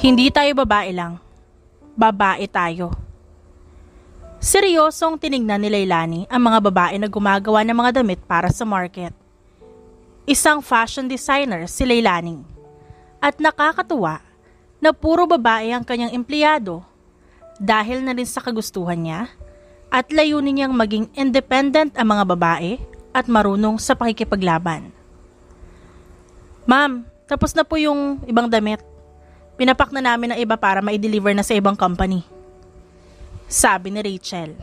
Hindi tayo babae lang. Babae tayo. Seryosong tinignan ni Leilani ang mga babae na gumagawa ng mga damit para sa market. Isang fashion designer si Leilani. At nakakatuwa na puro babae ang kanyang empleyado dahil na rin sa kagustuhan niya at layunin niyang maging independent ang mga babae at marunong sa pakikipaglaban. Ma'am, tapos na po yung ibang damit. Pinapak na namin ang iba para ma-deliver na sa ibang company. Sabi ni Rachel.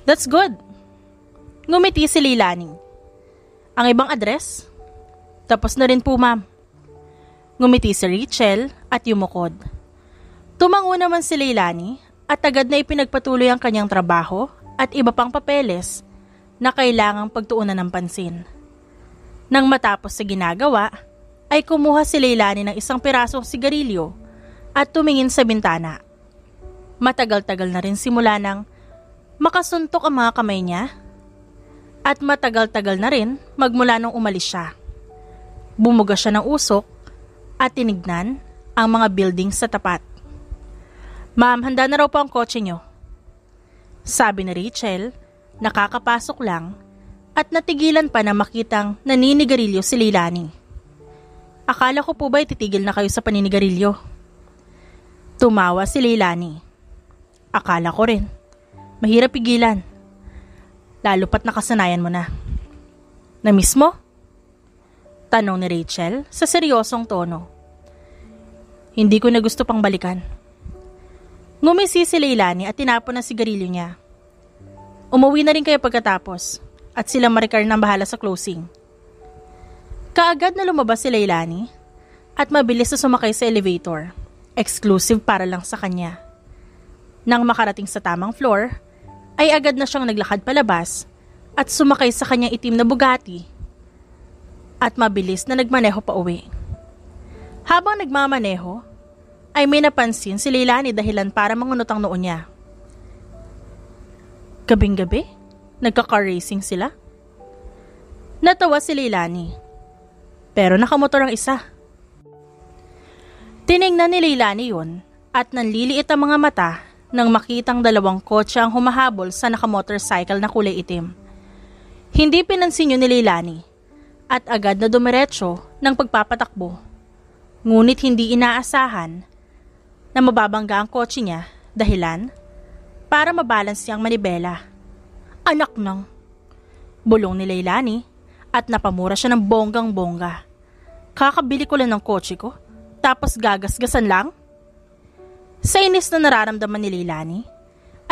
That's good. Ngumiti si Leilani. Ang ibang address? Tapos na rin po, ma'am. Ngumiti si Rachel at yumukod. Tumango naman si Leilani at agad na ipinagpatuloy ang kanyang trabaho at iba pang papeles na kailangang pagtuunan ng pansin. Nang matapos sa ginagawa, ay kumuha si Leilani ng isang pirasong sigarilyo at tumingin sa bintana. Matagal-tagal na rin simula nang makasuntok ang mga kamay niya at matagal-tagal na rin magmula nung umalis siya. Bumuga siya ng usok at tinignan ang mga building sa tapat. Ma'am, handa na raw po ang kotse niyo. Sabi ni Rachel, nakakapasok lang at natigilan pa na makitang naninigarilyo si Leilani. Akala ko po ba'y titigil na kayo sa paninigarilyo? Tumawa si Leilani. Akala ko rin. Mahirap pigilan. Lalo pat nakasanayan mo na. Namiss mo? Tanong ni Rachel sa seryosong tono. Hindi ko na gusto pang balikan. Ngumisi si Leilani at tinapon ang sigarilyo niya. Umuwi na rin kayo pagkatapos at sila Maricar nang bahala sa closing. Kaagad na lumabas si Leilani at mabilis na sumakay sa elevator, exclusive para lang sa kanya. Nang makarating sa tamang floor, ay agad na siyang naglakad palabas at sumakay sa kanyang itim na Bugatti at mabilis na nagmaneho pa uwi. Habang nagmamaneho, ay may napansin si Leilani dahilan para mangunot ang noo niya. Gabing-gabi, nagka-car racing sila. Natawa si Leilani. Pero nakamotor ang isa. Tiningnan ni Leilani yun at nanliliit ang mga mata nang makitang dalawang kotse ang humahabol sa nakamotorcycle na kulay itim. Hindi pinansin yun ni Leilani at agad na dumiretso ng pagpapatakbo. Ngunit hindi inaasahan na mababangga ang kotse niya dahilan para mabalance niyang manibela. Anak ng bulong ni Leilani at napamura siya ng bonggang-bongga. Kakabili ko lang ng kotse ko, tapos gagasgasan lang? Sa inis na nararamdaman ni Leilani,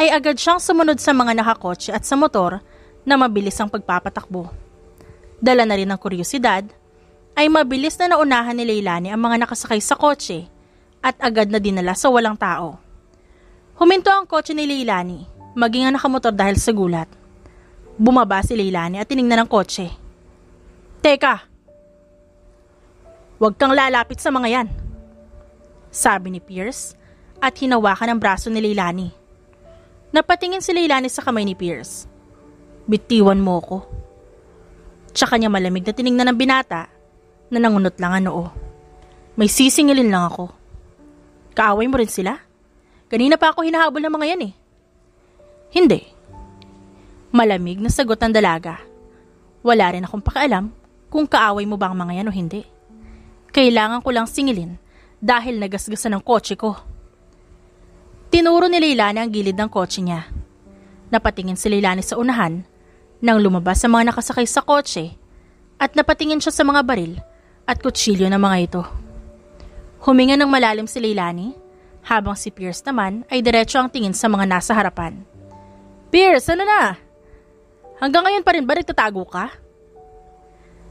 ay agad siyang sumunod sa mga nakakotse at sa motor na mabilis ang pagpapatakbo. Dala na rin ng kuryosidad, ay mabilis na naunahan ni Leilani ang mga nakasakay sa kotse at agad na dinala sa walang tao. Huminto ang kotse ni Leilani, maging ang nakamotor dahil sa gulat. Bumaba si Leilani at tiningnan ang kotse. Teka! Huwag kang lalapit sa mga yan, sabi ni Pierce at hinawakan ang braso ni Leilani. Napatingin si Leilani sa kamay ni Pierce. Bitiwan mo ko. Tsaka niya malamig na tiningnan ng binata na nangunot lang ang noo. May sisingilin lang ako. Kaaway mo rin sila? Kanina pa ako hinahabol ng mga yan eh. Hindi. Malamig na sagot ng dalaga. Wala rin akong pakialam kung kaaway mo ba ang mga yan o hindi. Kailangan ko lang singilin dahil nagasgasan ng kotse ko. Tinuro ni Leilani ang gilid ng kotse niya. Napatingin si Leilani sa unahan nang lumabas sa mga nakasakay sa kotse at napatingin siya sa mga baril at kutsilyo ng mga ito. Huminga ng malalim si Leilani habang si Pierce naman ay diretso ang tingin sa mga nasa harapan. Pierce, ano na? Hanggang ngayon pa rin ba nagtatago ka?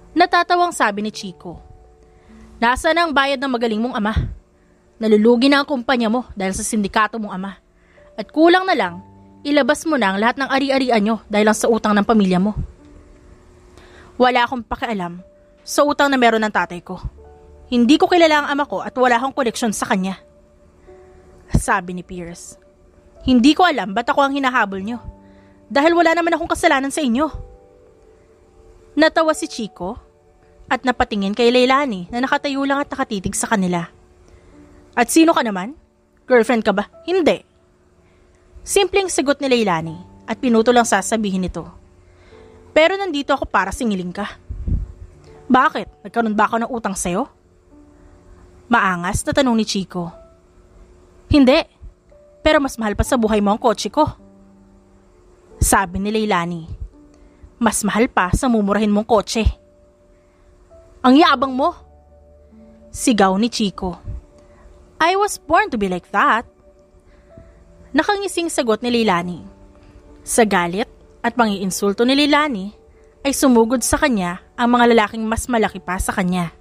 Natatawang sabi ni Chico. Nasaan na ang bayad ng magaling mong ama? Nalulugi na ang kumpanya mo dahil sa sindikato mong ama. At kulang na lang, ilabas mo na ang lahat ng ari-arian nyo dahil lang sa utang ng pamilya mo. Wala akong pakialam sa utang na meron ng tatay ko. Hindi ko kilala ang ama ko at wala akong koneksyon sa kanya. Sabi ni Pierce. Hindi ko alam ba't ako ang hinahabol nyo. Dahil wala naman akong kasalanan sa inyo. Natawa si Chico at napatingin kay Leilani na nakatayo lang at nakatitig sa kanila. At sino ka naman? Girlfriend ka ba? Hindi. Simpleng sagot ni Leilani at pinuto lang sasabihin nito. Pero nandito ako para singiling ka. Bakit? Nagkaroon ba ako ng utang sa'yo? Maangas na tanong ni Chico. Hindi. Pero mas mahal pa sa buhay mo ang kotse ko. Sabi ni Leilani. Mas mahal pa sa mumurahin mong kotse. Ang yabang mo! Sigaw ni Chico. I was born to be like that. Nakangising sagot ni Leilani. Sa galit at pangiinsulto ni Leilani ay sumugod sa kanya ang mga lalaking mas malaki pa sa kanya.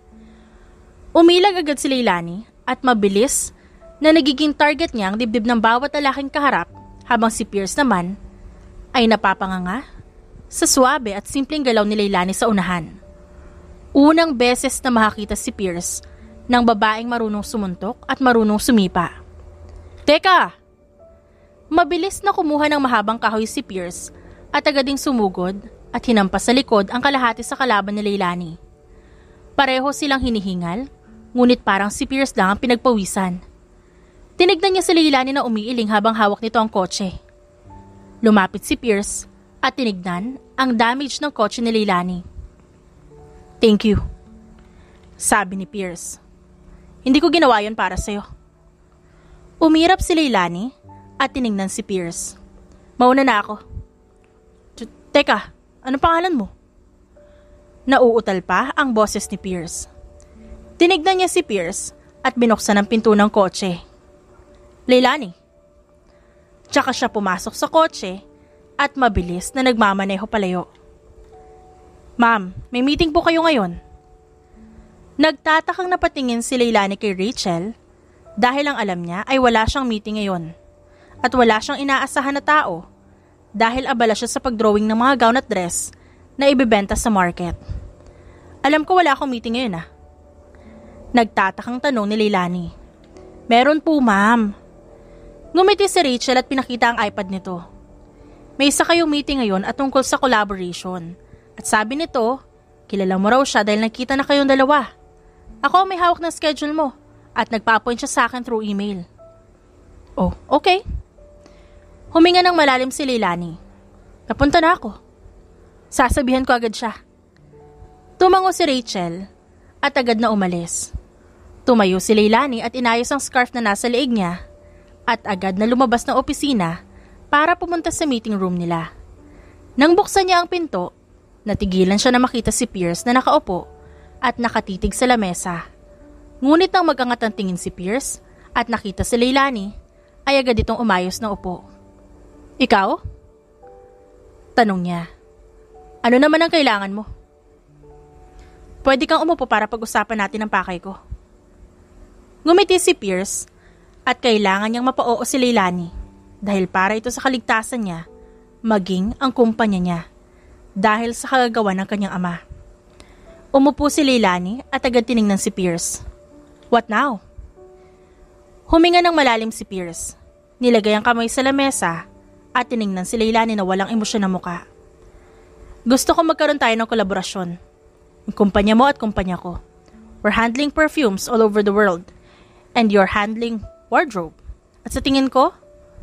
Umilag agad si Leilani at mabilis na nagiging target niya ang dibdib ng bawat lalaking kaharap habang si Pierce naman ay napapanganga sa suabe at simpleng galaw ni Leilani sa unahan. Unang beses na makakita si Pierce ng babaeng marunong sumuntok at marunong sumipa. Teka! Mabilis na kumuha ng mahabang kahoy si Pierce at agad ding sumugod at hinampas sa likod ang kalahati sa kalaban ni Leilani. Pareho silang hinihingal, ngunit parang si Pierce lang ang pinagpawisan. Tinignan niya si Leilani na umiiling habang hawak nito ang kotse. Lumapit si Pierce at tinignan ang damage ng kotse ni Leilani. Thank you, sabi ni Pierce. Hindi ko ginawa yon para sa'yo. Umirap si Leilani at tinignan si Pierce. Mauna na ako. Teka, anong pangalan mo? Nauutal pa ang boses ni Pierce. Tinignan niya si Pierce at binuksan ang pinto ng kotse. Leilani. Tsaka siya pumasok sa kotse at mabilis na nagmamaneho palayo. Ma'am, may meeting po kayo ngayon. Nagtatakang napatingin si Leilani kay Rachel dahil ang alam niya ay wala siyang meeting ngayon at wala siyang inaasahan na tao dahil abala siya sa pagdrawing ng mga gown at dress na ibebenta sa market. Alam ko wala akong meeting ngayon Nagtatakang tanong ni Leilani. Meron po, ma'am. Ngumiti si Rachel at pinakita ang iPad nito. May isa kayong meeting ngayon at tungkol sa collaboration. At sabi nito, kilala mo raw siya dahil nakita na kayong dalawa. Ako may hawak ng schedule mo at nagpa-point siya sa akin through email. Oh, okay. Huminga ng malalim si Leilani. Napunta na ako. Sasabihan ko agad siya. Tumango si Rachel at agad na umalis. Tumayo si Leilani at inayos ang scarf na nasa leeg niya at agad na lumabas ng opisina para pumunta sa meeting room nila. Nang buksan niya ang pinto, natigilan siya na makita si Pierce na nakaupo at nakatitig sa lamesa. Ngunit nang magangat ang tingin si Pierce at nakita si Leilani, ay agad itong umayos na upo. Ikaw? Tanong niya. Ano naman ang kailangan mo? Pwede kang umupo para pag-usapan natin ang pakay ko. Ngumiti si Pierce at kailangan niyang mapaoo si Leilani dahil para ito sa kaligtasan niya, maging ang kumpanya niya dahil sa kagagawa ng kanyang ama. Umupo si Leilani at agad tiningnan si Pierce. What now? Huminga ng malalim si Pierce. Nilagay ang kamay sa lamesa at tiningnan si Leilani na walang emosyon na muka. Gusto ko magkaroon tayo ng kolaborasyon. Yung kumpanya mo at kumpanya ko. We're handling perfumes all over the world. And you're handling wardrobe. At sa tingin ko,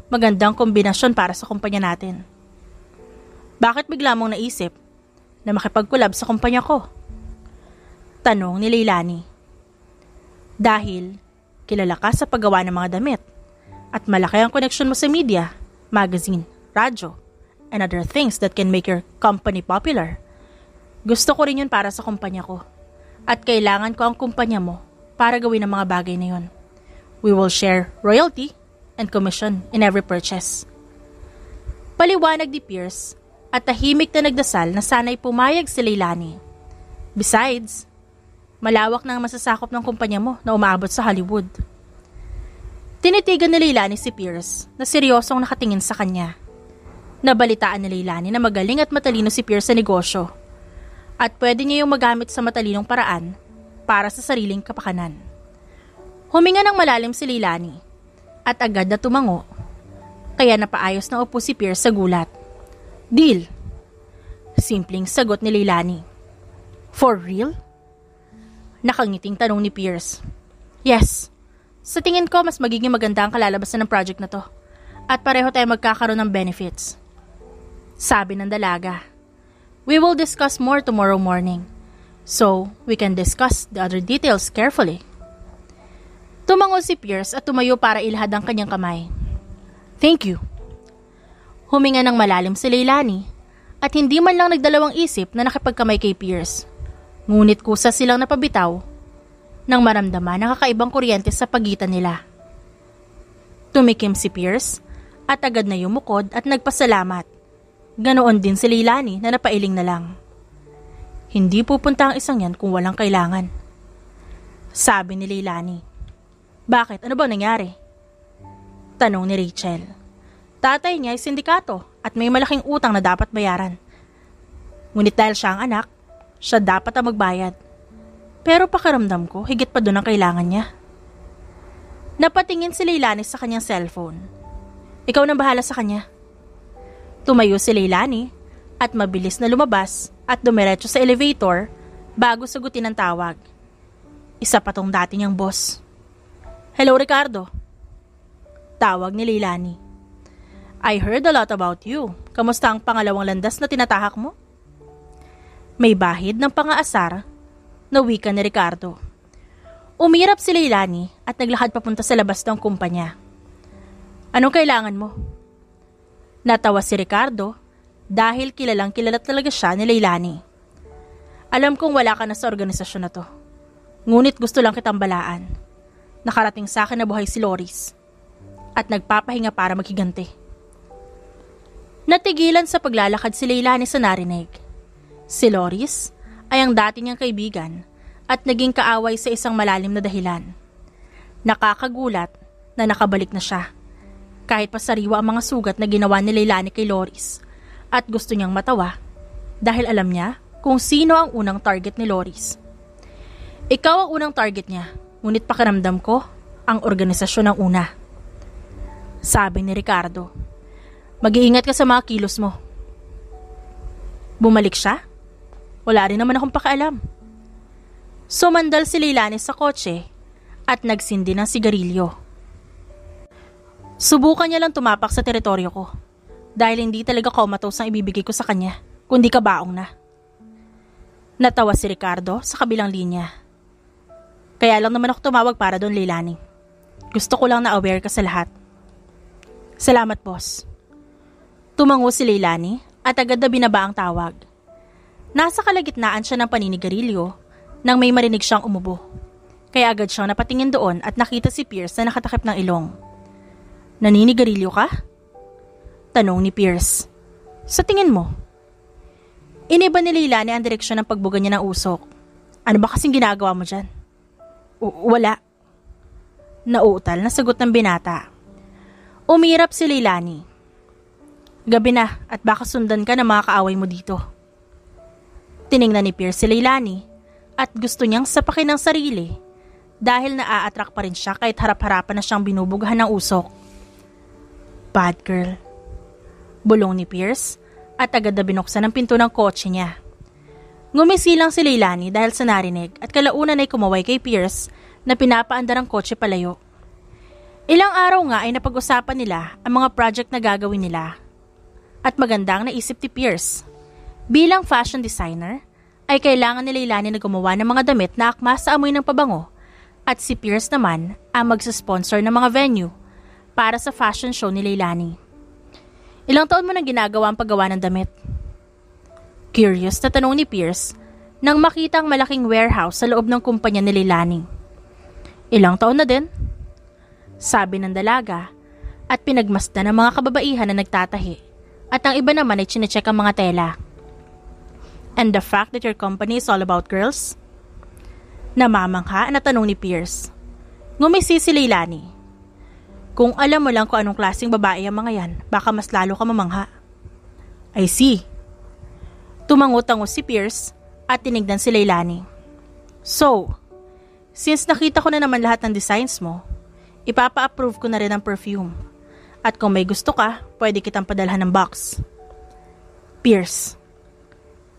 magandang kombinasyon para sa kumpanya natin. Bakit bigla mong naisip na makipag-collab sa kumpanya ko? Tanong ni Leilani. Dahil kilala ka sa paggawa ng mga damit at malaki ang connection mo sa media, magazine, radyo, and other things that can make your company popular. Gusto ko rin yun para sa kumpanya ko at kailangan ko ang kumpanya mo para gawin ang mga bagay na yun. We will share royalty and commission in every purchase. Paliwanag ni Pierce at tahimik na nagdasal na sana'y pumayag si Leilani. Besides, malawak na ang masasakop ng kumpanya mo na umaabot sa Hollywood. Tinitigan ni Leilani si Pierce na seryosong nakatingin sa kanya. Nabalitaan ni Leilani na magaling at matalino si Pierce sa negosyo at pwede niya yung magamit sa matalinong paraan para sa sariling kapakanan. Huminga ng malalim si Leilani at agad na tumango kaya napaayos na upo si Pierce sa gulat. Deal! Simpleng sagot ni Leilani. For real? Nakangiting tanong ni Pierce. Yes, Sa tingin ko, mas magiging maganda ang kalalabasan ng project na to. At pareho tayo magkakaroon ng benefits. Sabi ng dalaga. We will discuss more tomorrow morning. So, we can discuss the other details carefully. Tumango si Pierce at tumayo para ilahad ang kanyang kamay. Thank you. Huminga ng malalim si Leilani at hindi man lang nagdalawang isip na nakipagkamay kay Pierce. Ngunit kusa silang napabitaw nang maramdaman ang kakaibang kuryente sa pagitan nila. Tumikim si Pierce at agad na yumukod at nagpasalamat. Ganoon din si Leilani na napailing na lang. Hindi pupunta ang isang yan kung walang kailangan. Sabi ni Leilani. Bakit? Ano ba nangyari? Tanong ni Rachel. Tatay niya ay sindikato at may malaking utang na dapat bayaran. Ngunit dahil siya ang anak, siya dapat ang magbayad. Pero pakiramdam ko, higit pa doon ang kailangan niya. Napatingin si Leilani sa kanyang cellphone. Ikaw nang bahala sa kanya. Tumayo si Leilani at mabilis na lumabas at dumiretso sa elevator bago sagutin ang tawag. Isa pa tong dati niyang boss. Hello, Ricardo. Tawag ni Leilani. I heard a lot about you. Kamusta ang pangalawang landas na tinatahak mo? May bahid ng pangaasar na wika ni Ricardo. Umirap si Leilani at naglakad papunta sa labas ng kumpanya. Anong kailangan mo? Natawa si Ricardo dahil kilalang kilala talaga siya ni Leilani. Alam kong wala ka na sa organisasyon na to. Ngunit gusto lang kitang balaan. Nakarating sa akin na buhay si Loris at nagpapahinga para maghiganti. Natigilan sa paglalakad si Leilani sa narinig. Si Loris ay ang dati niyang kaibigan at naging kaaway sa isang malalim na dahilan. Nakakagulat na nakabalik na siya. Kahit pa sariwa ang mga sugat na ginawa ni Leilani kay Loris at gusto niyang matawa dahil alam niya kung sino ang unang target ni Loris. Ikaw ang unang target niya, ngunit pakiramdam ko ang organisasyon ang una. Sabi ni Ricardo. Mag-iingat ka sa mga kilos mo. Bumalik siya? Wala rin naman akong pakialam. Sumandal si Leilani sa kotse at nagsindi ng sigarilyo. Subukan niya lang tumapak sa teritoryo ko dahil hindi talaga comatose ang ibibigay ko sa kanya kundi kabaong na. Natawa si Ricardo sa kabilang linya. Kaya lang naman ako tumawag para doon, Leilani. Gusto ko lang na aware ka sa lahat. Salamat, boss. Tumango si Leilani at agad na binaba ang tawag. Nasa kalagitnaan siya ng paninigarilyo nang may marinig siyang umubo. Kaya agad siyang napatingin doon at nakita si Pierce na nakatakip ng ilong. Naninigarilyo ka? Tanong ni Pierce. Sa tingin mo? Iniba ni Leilani ang direksyon ng pagbuga niya ng usok. Ano ba kasing ginagawa mo dyan? Wala. Nauutal na sagot ng binata. Umirap si Leilani. Gabi na at baka sundan ka ng mga kaaway mo dito. Tiningnan ni Pierce si Leilani at gusto niyang sapakin ang sarili dahil naa-attract pa rin siya kahit harap-harapan na siyang binubugahan ng usok. Bad girl. Bulong ni Pierce at agad na binuksan ang pinto ng kotse niya. Ngumisilang si Leilani dahil sa narinig at kalaunan ay kumaway kay Pierce na pinapaandar ang kotse palayo. Ilang araw nga ay napag-usapan nila ang mga project na gagawin nila. At magandang naisip ni Pierce. Bilang fashion designer, ay kailangan ni Leilani na gumawa ng mga damit na akma sa amoy ng pabango at si Pierce naman ang magsasponsor ng mga venue para sa fashion show ni Leilani. Ilang taon mo nang ginagawa ang paggawa ng damit? Curious na tanong ni Pierce nang makita ang malaking warehouse sa loob ng kumpanya ni Leilani. Ilang taon na din? Sabi ng dalaga at pinagmasdan ng mga kababaihan na nagtatahi at ang iba naman ay chinecheck ang mga tela. And the fact that your company is all about girls? Namamangha na tanong ni Pierce. Ngumisi si Leilani. Kung alam mo lang kung anong klaseng babae ang mga yan, baka mas lalo ka mamangha. I see. Tumango-tango si Pierce at tinignan si Leilani. So, since nakita ko na naman lahat ng designs mo, ipapa-approve ko na rin ang perfume. At kung may gusto ka, pwede kitang padalhan ng box. Pierce.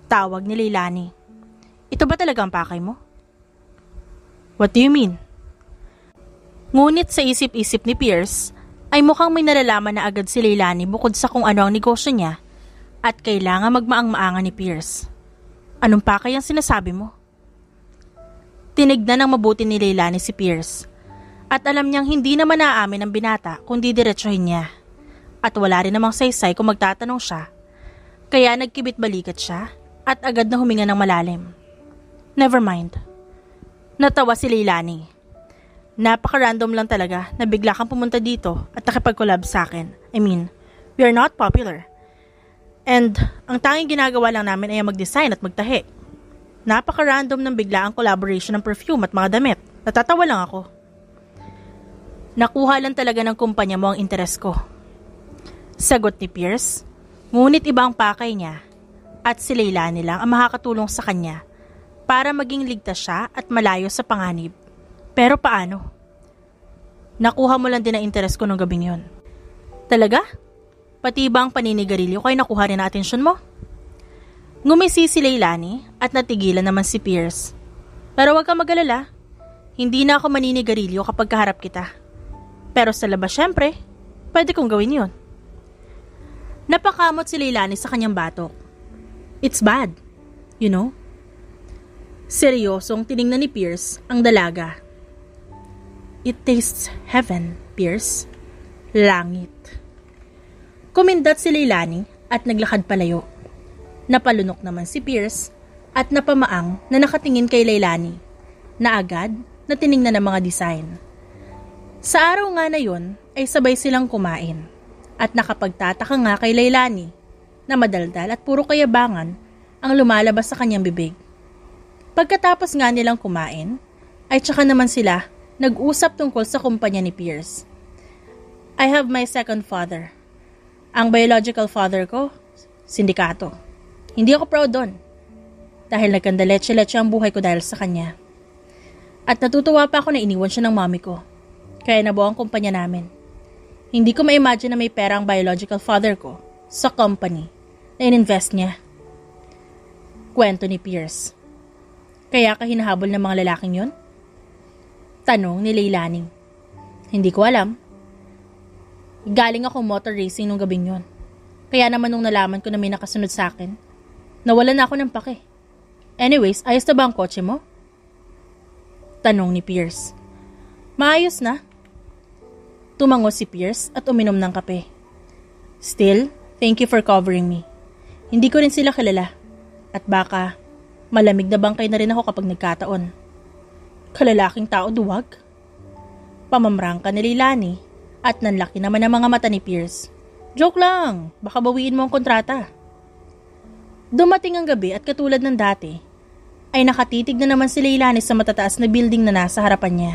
Tawag ni Leilani. Ito ba talaga ang pakay mo? What do you mean? Ngunit sa isip-isip ni Pierce, ay mukhang may nalalaman na agad si Leilani bukod sa kung ano ang negosyo niya at kailangan magmaang-maangan ni Pierce. Anong pa kayang sinasabi mo? Tinignan ng mabuti ni Leilani si Pierce at alam niyang hindi naman naaamin ang binata kundi diretsuhin niya. At wala rin namang saysay kung magtatanong siya. Kaya nagkibit balikat siya at agad na huminga ng malalim. Never mind. Natawa si Leilani. Napaka-random lang talaga na bigla kang pumunta dito at nakipag-collab sa akin. I mean, we are not popular. And ang tanging ginagawa lang namin ay mag-design at magtahi. Napaka-random ng bigla ang collaboration ng perfume at mga damit. Natatawa lang ako. Nakuha lang talaga ng kumpanya mo ang interes ko. Sagot ni Pierce, ngunit iba ang pakay niya at si Leilani lang ang makakatulong sa kanya para maging ligtas siya at malayo sa panganib. Pero paano? Nakuha mo lang din ang interes ko nung gabing yun. Talaga? Pati ba ang paninigarilyo ko ay nakuha rin ang atensyon mo? Ngumisi si Leilani at natigilan naman si Pierce. Pero huwag kang mag-alala. Hindi na ako maninigarilyo kapag kaharap kita. Pero sa labas syempre, pwede kong gawin yun. Napakamot si Leilani sa kanyang batok. It's bad, you know? Seryosong tiningnan ni Pierce ang dalaga. It tastes heaven, Pierce. Langit. Kumindat si Leilani at naglakad palayo. Napalunok naman si Pierce at napamaang na nakatingin kay Leilani na agad na tiningnan ng mga design. Sa araw nga na yun ay sabay silang kumain at nakapagtataka nga kay Leilani na madaldal at puro kayabangan ang lumalabas sa kanyang bibig. Pagkatapos nga nilang kumain ay tsaka naman sila nag-usap tungkol sa kumpanya ni Pierce. I have my second father. Ang biological father ko, sindikato. Hindi ako proud doon. Dahil nagkandaletse-letse ang buhay ko dahil sa kanya. At natutuwa pa ako na iniwan siya ng mami ko. Kaya nabuo ang kumpanya namin. Hindi ko ma-imagine na may pera ang biological father ko sa company na ininvest niya. Kwento ni Pierce. Kaya ka hinahabol ng mga lalaking yun? Tanong ni Leilani. Hindi ko alam. Galing ako motor racing nung gabing yun. Kaya naman nung nalaman ko na may nakasunod sa akin, nawalan na ako ng pake. Anyways, ayos na ba ang kotse mo? Tanong ni Pierce. Maayos na. Tumango si Pierce at uminom ng kape. Still, thank you for covering me. Hindi ko rin sila kilala. At baka, malamig na bangkay na rin ako kapag nagkataon. Kalalaking tao duwag? Pamamrang ka ni Leilani at nanlaki naman ang mga mata ni Pierce. Joke lang, baka bawiin mo ang kontrata. Dumating ang gabi at katulad ng dati, ay nakatitig na naman si Leilani sa matataas na building na nasa harapan niya.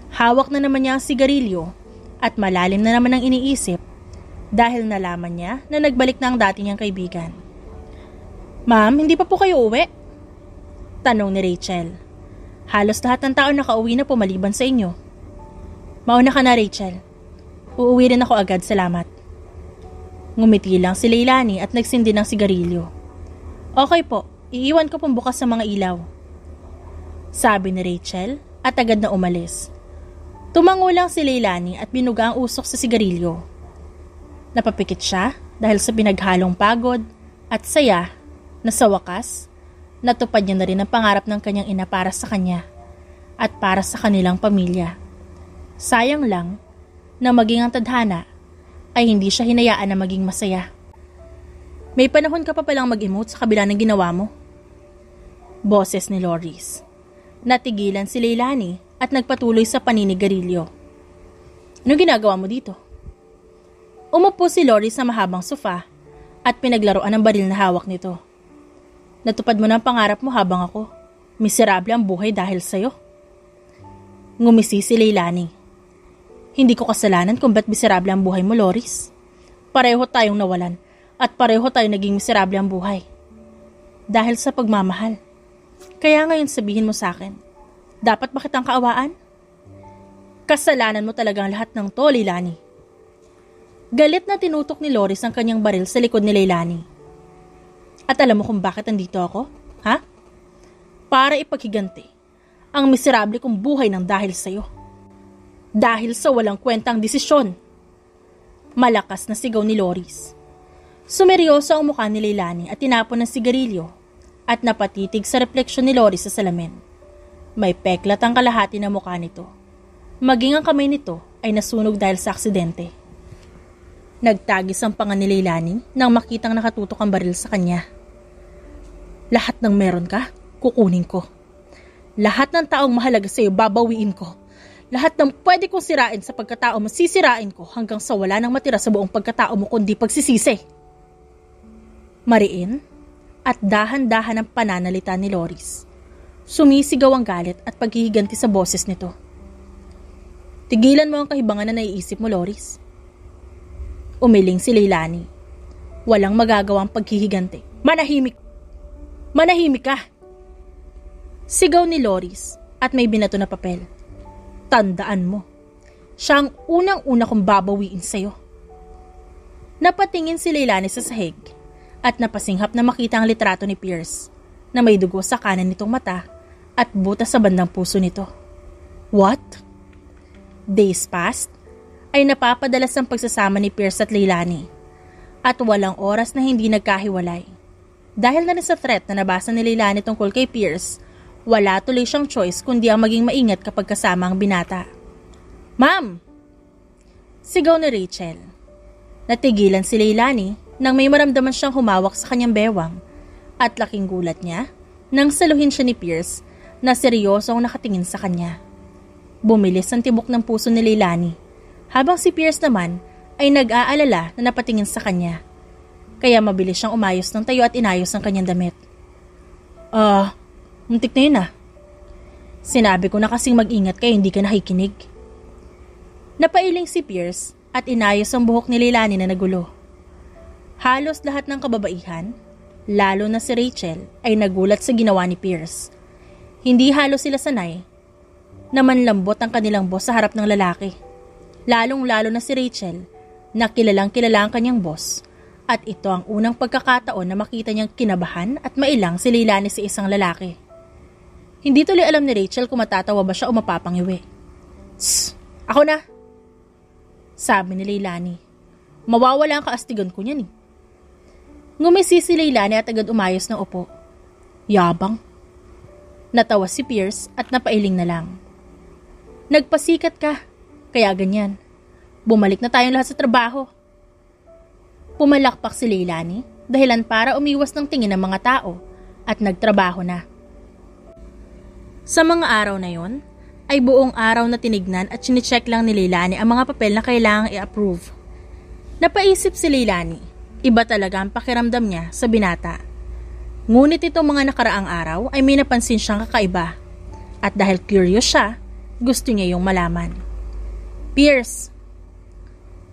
Hawak na naman niya ang sigarilyo at malalim na naman ang iniisip dahil nalaman niya na nagbalik na ang dati niyang kaibigan. Ma'am, hindi pa po kayo uwi? Tanong ni Rachel. Halos lahat ng tao nakauwi na po maliban sa inyo. Mauna ka na, Rachel. Uuwi rin ako agad, salamat. Ngumiti lang si Leilani at nagsindi ng sigarilyo. Okay po, iiwan ko pong bukas sa mga ilaw. Sabi ni Rachel at agad na umalis. Tumango lang si Leilani at binuga ang usok sa sigarilyo. Napapikit siya dahil sa pinaghalong pagod at saya na sa wakas, natupad niya na rin ang pangarap ng kanyang ina para sa kanya at para sa kanilang pamilya. Sayang lang na maging ang tadhana ay hindi siya hinayaan na maging masaya. May panahon ka pa palang mag-emote sa kabila ng ginawa mo. Boses ni Loris. Natigilan si Leilani at nagpatuloy sa paninigarilyo. Ano ginagawa mo dito? Umupo si Loris sa mahabang sofa at pinaglaruan ang baril na hawak nito. Natupad mo na ang pangarap mo habang ako. Miserable ang buhay dahil sa'yo. Ngumisi si Leilani. Hindi ko kasalanan kung ba't miserable ang buhay mo, Loris. Pareho tayong nawalan at pareho tayong naging miserable ang buhay. Dahil sa pagmamahal. Kaya ngayon sabihin mo sa akin, dapat ba kitang kaawaan? Kasalanan mo talagang lahat ng to, Leilani. Galit na tinutok ni Loris ang kanyang baril sa likod ni Leilani. At alam mo kung bakit andito ako? Ha? Para ipaghiganti ang miserable kong buhay ng dahil sa'yo. Dahil sa walang kwentang desisyon. Malakas na sigaw ni Loris. Sumeryoso ang mukha ni Leilani at tinapon ng sigarilyo at napatitig sa refleksyon ni Loris sa salamin. May peklat ang kalahati ng mukha nito. Maging ang kamay nito ay nasunog dahil sa aksidente. Nagtagis ang panga ni Leilani nang makitang nakatutok ang baril sa kanya. Lahat ng meron ka, kukunin ko. Lahat ng taong mahalaga sa iyo, babawiin ko. Lahat ng pwede kong sirain sa pagkatao mo, sisirain ko hanggang sa wala nang matira sa buong pagkatao mo kundi pagsisisi. Mariin at dahan-dahan ang pananalita ni Loris. Sumisigaw ang galit at paghihiganti sa boses nito. Tigilan mo ang kahibangan na naiisip mo, Loris. Umiling si Leilani. Walang magagawang paghihiganti. Manahimik! Manahimik ka! Sigaw ni Loris at may binato na papel. Tandaan mo, siya ang unang-una kong babawiin sa'yo. Napatingin si Leilani sa sahig at napasinghap na makita ang litrato ni Pierce na may dugo sa kanan nitong mata at butas sa bandang puso nito. What? Days passed ay napapadalas ang pagsasama ni Pierce at Leilani at walang oras na hindi nagkahiwalay. Dahil na rin sa threat na nabasa ni Leilani tungkol kay Pierce, wala tuloy siyang choice kundi ang maging maingat kapag kasama ang binata. Ma'am! Sigaw ni Rachel. Natigilan si Leilani nang may maramdaman siyang humawak sa kanyang bewang at laking gulat niya nang saluhin siya ni Pierce na seryosong nakatingin sa kanya. Bumilis ang tibok ng puso ni Leilani habang si Pierce naman ay nag-aalala na napatingin sa kanya. Kaya mabilis siyang umayos ng tayo at inayos ang kanyang damit. Muntik na yun ah. Sinabi ko na kasing mag-ingat kayo, hindi ka nakikinig. Napailing si Pierce at inayos ang buhok ni Leilani na nagulo. Halos lahat ng kababaihan, lalo na si Rachel, ay nagulat sa ginawa ni Pierce. Hindi halos sila sanay na manlambot ang kanilang boss sa harap ng lalaki. Lalong-lalo na si Rachel na kilalang-kilala ang kanyang boss at ito ang unang pagkakataon na makita niyang kinabahan at mailang si Leilani sa isang lalaki. Hindi tuloy alam ni Rachel kung matatawa ba siya o mapapangiwi. Tss! Ako na! Sabi ni Leilani. Mawawala ang kaastigan ko niyan eh. Ngumisi si Leilani at agad umayos ng upo. Yabang. Natawa si Pierce at napailing na lang. Nagpasikat ka, kaya ganyan. Bumalik na tayong lahat sa trabaho. Pumalakpak si Leilani dahilan para umiwas ng tingin ng mga tao at nagtrabaho na. Sa mga araw na yon, ay buong araw na tinignan at sinicheck lang ni Leilani ang mga papel na kailangang i-approve. Napaisip si Leilani, iba talaga ang pakiramdam niya sa binata. Ngunit itong mga nakaraang araw ay may napansin siyang kakaiba. At dahil curious siya, gusto niya yung malaman. Pierce!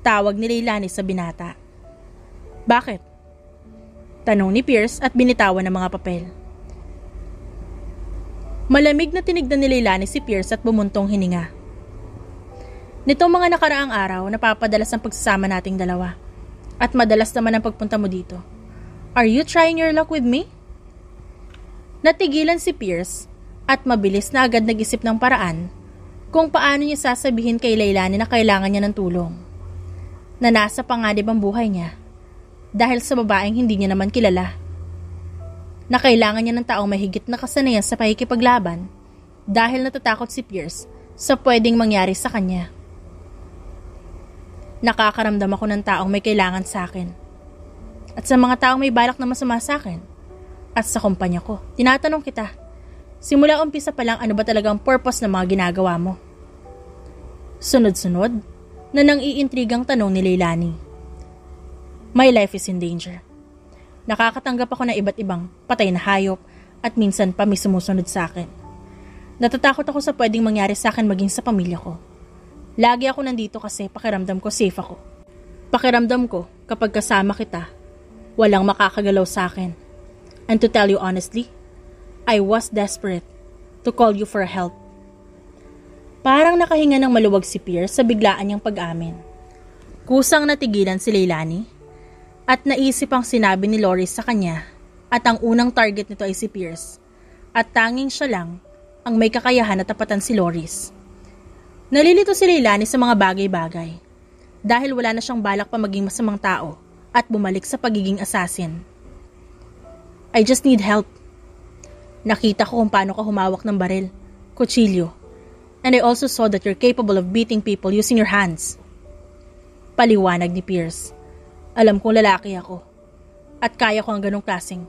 Tawag ni Leilani sa binata. Bakit? Tanong ni Pierce at binitawan ng mga papel. Malamig na tinignan ni Leilani si Pierce at bumuntong hininga. Nitong mga nakaraang araw, napapadalas ang pagsasama nating dalawa. At madalas naman ang pagpunta mo dito. Are you trying your luck with me? Natigilan si Pierce at mabilis na agad nag-isip ng paraan kung paano niya sasabihin kay Leilani na kailangan niya ng tulong. Na nasa panganib ang buhay niya dahil sa babaeng hindi niya naman kilala. Na kailangan niya ng taong mahigit na kasanayan sa pakikipaglaban dahil natatakot si Pierce sa pwedeng mangyari sa kanya. Nakakaramdam ako ng taong may kailangan sa akin at sa mga taong may balak na masama sa akin at sa kumpanya ko. Tinatanong kita, simula umpisa pa lang ano ba talagang purpose ng mga ginagawa mo? Sunod-sunod na nang iintrigang tanong ni Leilani. My life is in danger. Nakakatanggap ako ng iba't ibang patay na hayop at minsan pa may sumusunod sa akin. Natatakot ako sa pwedeng mangyari sa akin maging sa pamilya ko. Lagi ako nandito kasi pakiramdam ko safe ako. Pakiramdam ko kapag kasama kita, walang makakagalaw sa akin. And to tell you honestly, I was desperate to call you for help. Parang nakahinga ng maluwag si Pierce sa biglaan niyang pag-amin. Kusang natigilan si Leilani at naisip ang sinabi ni Loris sa kanya at ang unang target nito ay si Pierce at tanging siya lang ang may kakayahan na tapatan si Loris. Nalilito si Leilani sa mga bagay-bagay dahil wala na siyang balak pa maging masamang tao at bumalik sa pagiging assassin. I just need help. Nakita ko kung paano ka humawak ng baril, kutsilyo, and I also saw that you're capable of beating people using your hands. Paliwanag ni Pierce. Alam kong lalaki ako at kaya ko ang ganong klaseng.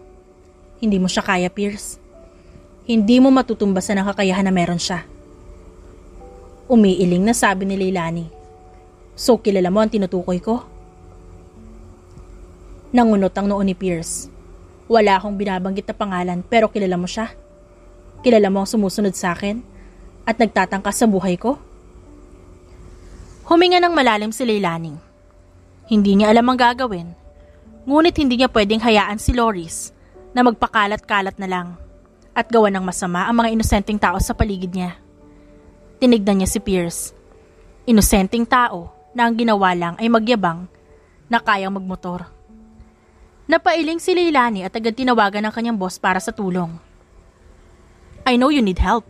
Hindi mo siya kaya, Pierce. Hindi mo matutumbasan ang kakayahan na meron siya. Umiiling na sabi ni Leilani. So kilala mo ang tinutukoy ko? Nangunot ang noo ni Pierce. Wala akong binabanggit na pangalan pero kilala mo siya. Kilala mo ang sumusunod sa akin at nagtatangka sa buhay ko? Huminga ng malalim si Leilani. Hindi niya alam ang gagawin, ngunit hindi niya pwedeng hayaan si Loris na magpakalat-kalat na lang at gawa ng masama ang mga inosenteng tao sa paligid niya. Tinignan niya si Pierce. Inosenteng tao na ang ginawa lang ay magyabang na kayang magmotor. Napailing si Leilani at agad tinawagan ng kanyang boss para sa tulong. I know you need help,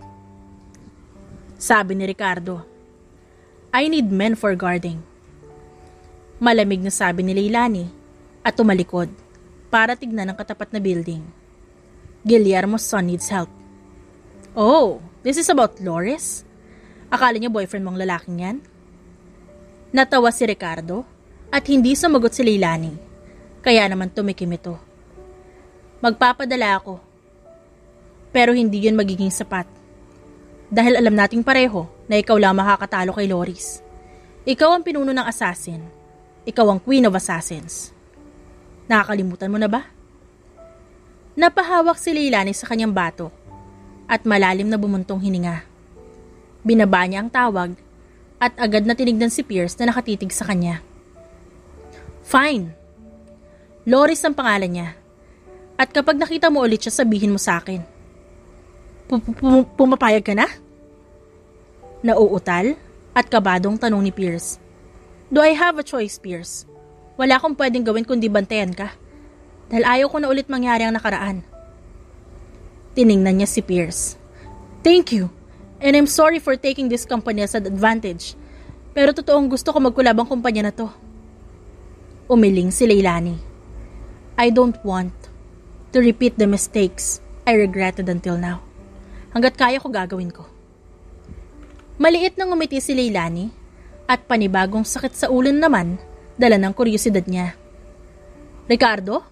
sabi ni Ricardo. I need men for guarding. Malamig na sabi ni Leilani at tumalikod para tignan ang katapat na building. Guillermo's son needs help. Oh, this is about Loris? Akala niya boyfriend mong lalaking yan? Natawa si Ricardo at hindi sumagot si Leilani. Kaya naman tumikim ito. Magpapadala ako. Pero hindi yun magiging sapat. Dahil alam nating pareho na ikaw lang makakatalo kay Loris. Ikaw ang pinuno ng assassin. Ikaw ang queen of assassins. Nakakalimutan mo na ba? Napahawak si Leilani sa kanyang batok at malalim na bumuntong hininga. Binaba niya ang tawag at agad na tinignan si Pierce na nakatitig sa kanya. Fine. Loris ang pangalan niya. At kapag nakita mo ulit siya, sabihin mo sa akin. Pumapayag ka na? Nauutal at kabadong tanong ni Pierce. Do I have a choice, Pierce? Wala akong pwedeng gawin kundi bantayan ka. Dahil ayaw ko na ulit mangyari ang nakaraan. Tiningnan niya si Pierce. Thank you. And I'm sorry for taking this company as an advantage. Pero totoong gusto ko magkulab ang kumpanya na to. Umiling si Leilani. I don't want to repeat the mistakes I regretted until now. Hanggat kaya ko gagawin ko. Maliit nang ngumiti si Leilani at panibagong sakit sa ulo naman dala ng kuryosidad niya. Ricardo?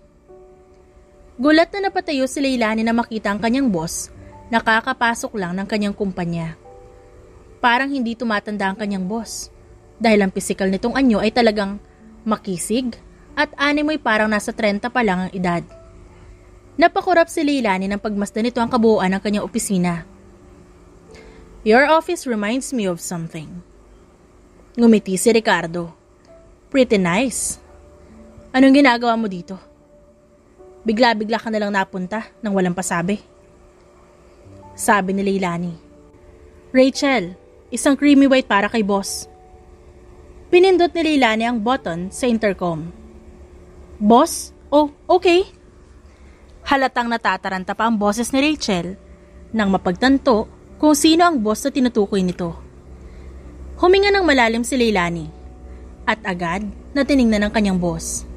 Gulat na napatayo si Leilani na makita ang kanyang boss. Nakakapasok lang ng kanyang kumpanya. Parang hindi tumatanda ang kanyang boss dahil ang pisikal nitong anyo ay talagang makisig at animoy parang nasa 30 pa lang ang edad. Napakurap si Leilani ng pagmasdan nito ang kabuuan ng kanyang opisina. Your office reminds me of something. Ngumiti si Ricardo. Pretty nice. Anong ginagawa mo dito? Bigla-bigla ka nalang napunta nang walang pasabi. Sabi ni Leilani. Rachel, isang creamy white para kay boss. Pinindot ni Leilani ang button sa intercom. Boss? Oh, okay. Halatang natataranta pa ang boses ni Rachel nang mapagtanto kung sino ang boss na tinutukoy nito. Huminga ng malalim si Leilani at agad na tiningnan ng kanyang boss.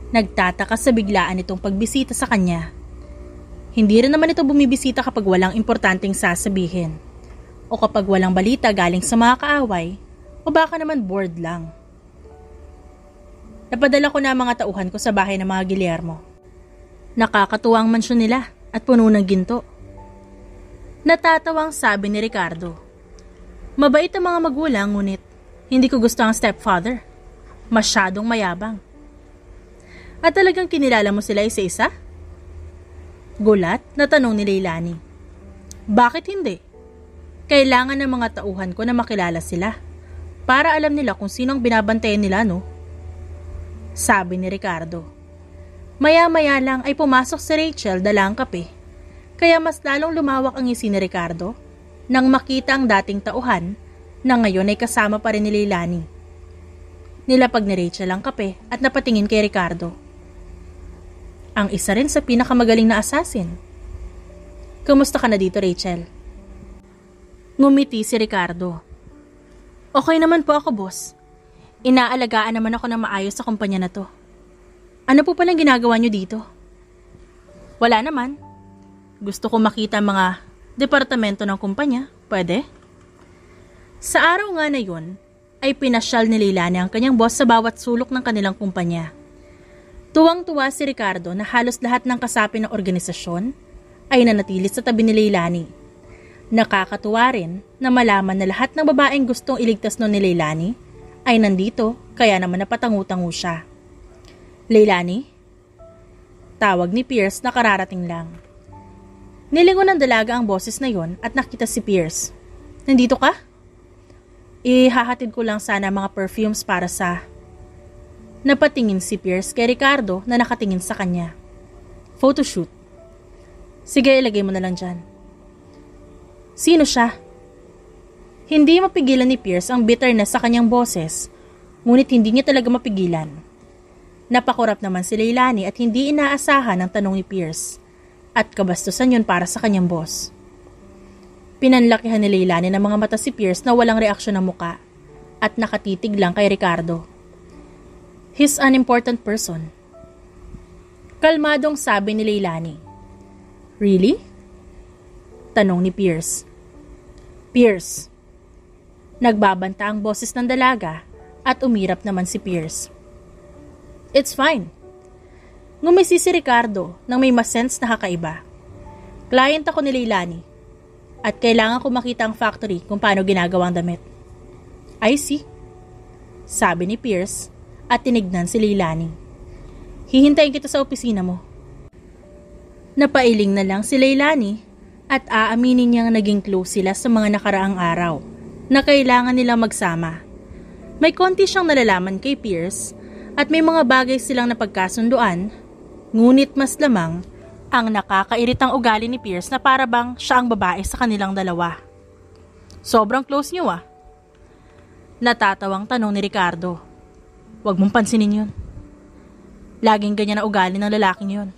Nagtataka sa biglaan itong pagbisita sa kanya. Hindi rin naman ito bumibisita kapag walang importanteng sasabihin o kapag walang balita galing sa mga kaaway o baka naman bored lang. Napadala ko na ang mga tauhan ko sa bahay ng mga Guillermo. Nakakatuwa ang mansyon nila at puno ng ginto. Natatawang sabi ni Ricardo. Mabait ang mga magulang ngunit hindi ko gusto ang stepfather. Masyadong mayabang. At talagang kinilala mo sila isa-isa? Gulat na tanong ni Leilani. Bakit hindi? Kailangan ng mga tauhan ko na makilala sila para alam nila kung sino ang binabantayan nila, no? Sabi ni Ricardo. Maya-maya lang ay pumasok si Rachel dala ang kape. Kaya mas lalong lumawak ang ngisi ni Ricardo nang makita ang dating tauhan na ngayon ay kasama pa rin ni Leilani. Nilapag ni Rachel ang kape at napatingin kay Ricardo. Ang isa rin sa pinakamagaling na assassin. Kumusta ka na dito, Rachel? Ngumiti si Ricardo. Okay naman po ako, boss. Inaalagaan naman ako ng maayos sa kumpanya na to. Ano po palang ginagawa nyo dito? Wala naman. Gusto ko makita mga departamento ng kumpanya. Pwede? Sa araw nga na yun, ay pinasyal ni Leilani ang kanyang boss sa bawat sulok ng kanilang kumpanya. Tuwang-tuwa si Ricardo na halos lahat ng kasapi ng organisasyon ay nanatili sa tabi ni Leilani. Nakakatuwa rin na malaman na lahat ng babaeng gustong iligtas noon ni Leilani ay nandito, kaya naman napatangu-tangu siya. Leilani? Tawag ni Pierce na kararating lang. Nilingon ng dalaga ang boses na yon at nakita si Pierce. Nandito ka? Ihahatid ko lang sana mga perfumes para sa... Napatingin si Pierce kay Ricardo na nakatingin sa kanya. Photoshoot. Sige, ilagay mo na lang dyan. Sino siya? Hindi mapigilan ni Pierce ang bitterness sa kanyang boses, ngunit hindi niya talaga mapigilan. Napakurap naman si Leilani at hindi inaasahan ang tanong ni Pierce, at kabastusan yun para sa kanyang boss. Pinanlakihan ni Leilani ng mga mata si Pierce na walang reaksyon ng muka, at nakatitig lang kay Ricardo. He's an important person. Kalmadong sabi ni Leilani. Really? Tanong ni Pierce. Pierce. Nagbabanta ang boses ng dalaga at umirap naman si Pierce. It's fine. Ngumisi si Ricardo nang may masense na kakaiba. Client ako ni Leilani at kailangan ko makita ang factory kung paano ginagawa ang damit. I see. Sabi ni Pierce at tinignan si Leilani. Hihintayin kita sa opisina mo. Napailing na lang si Leilani at aaminin niyang naging close sila sa mga nakaraang araw na kailangan nilang magsama. May konti siyang nalalaman kay Pierce at may mga bagay silang napagkasunduan, ngunit mas lamang ang nakakairitang ugali ni Pierce na para bang siya ang babae sa kanilang dalawa. Sobrang close niyo ah. Natatawang tanong ni Ricardo. Huwag mong pansinin yun. Laging ganyan na ugali ng lalaking yun.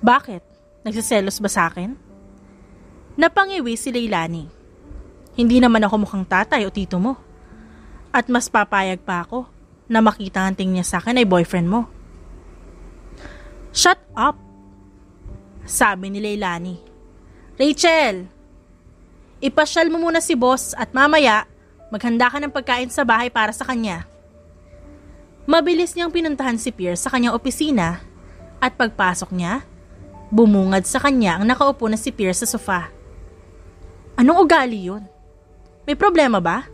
Bakit? Nagsiselos ba sa akin? Napangiwi si Leilani. Hindi naman ako mukhang tatay o tito mo. At mas papayag pa ako na makita ang tingin niya sa akin ay boyfriend mo. Shut up! Sabi ni Leilani. Rachel! Ipasyal mo muna si boss at mamaya maghanda ka ng pagkain sa bahay para sa kanya. Mabilis niyang pinuntahan si Pierce sa kanyang opisina at pagpasok niya, bumungad sa kanya ang nakaupo na si Pierce sa sofa. Anong ugali yun? May problema ba?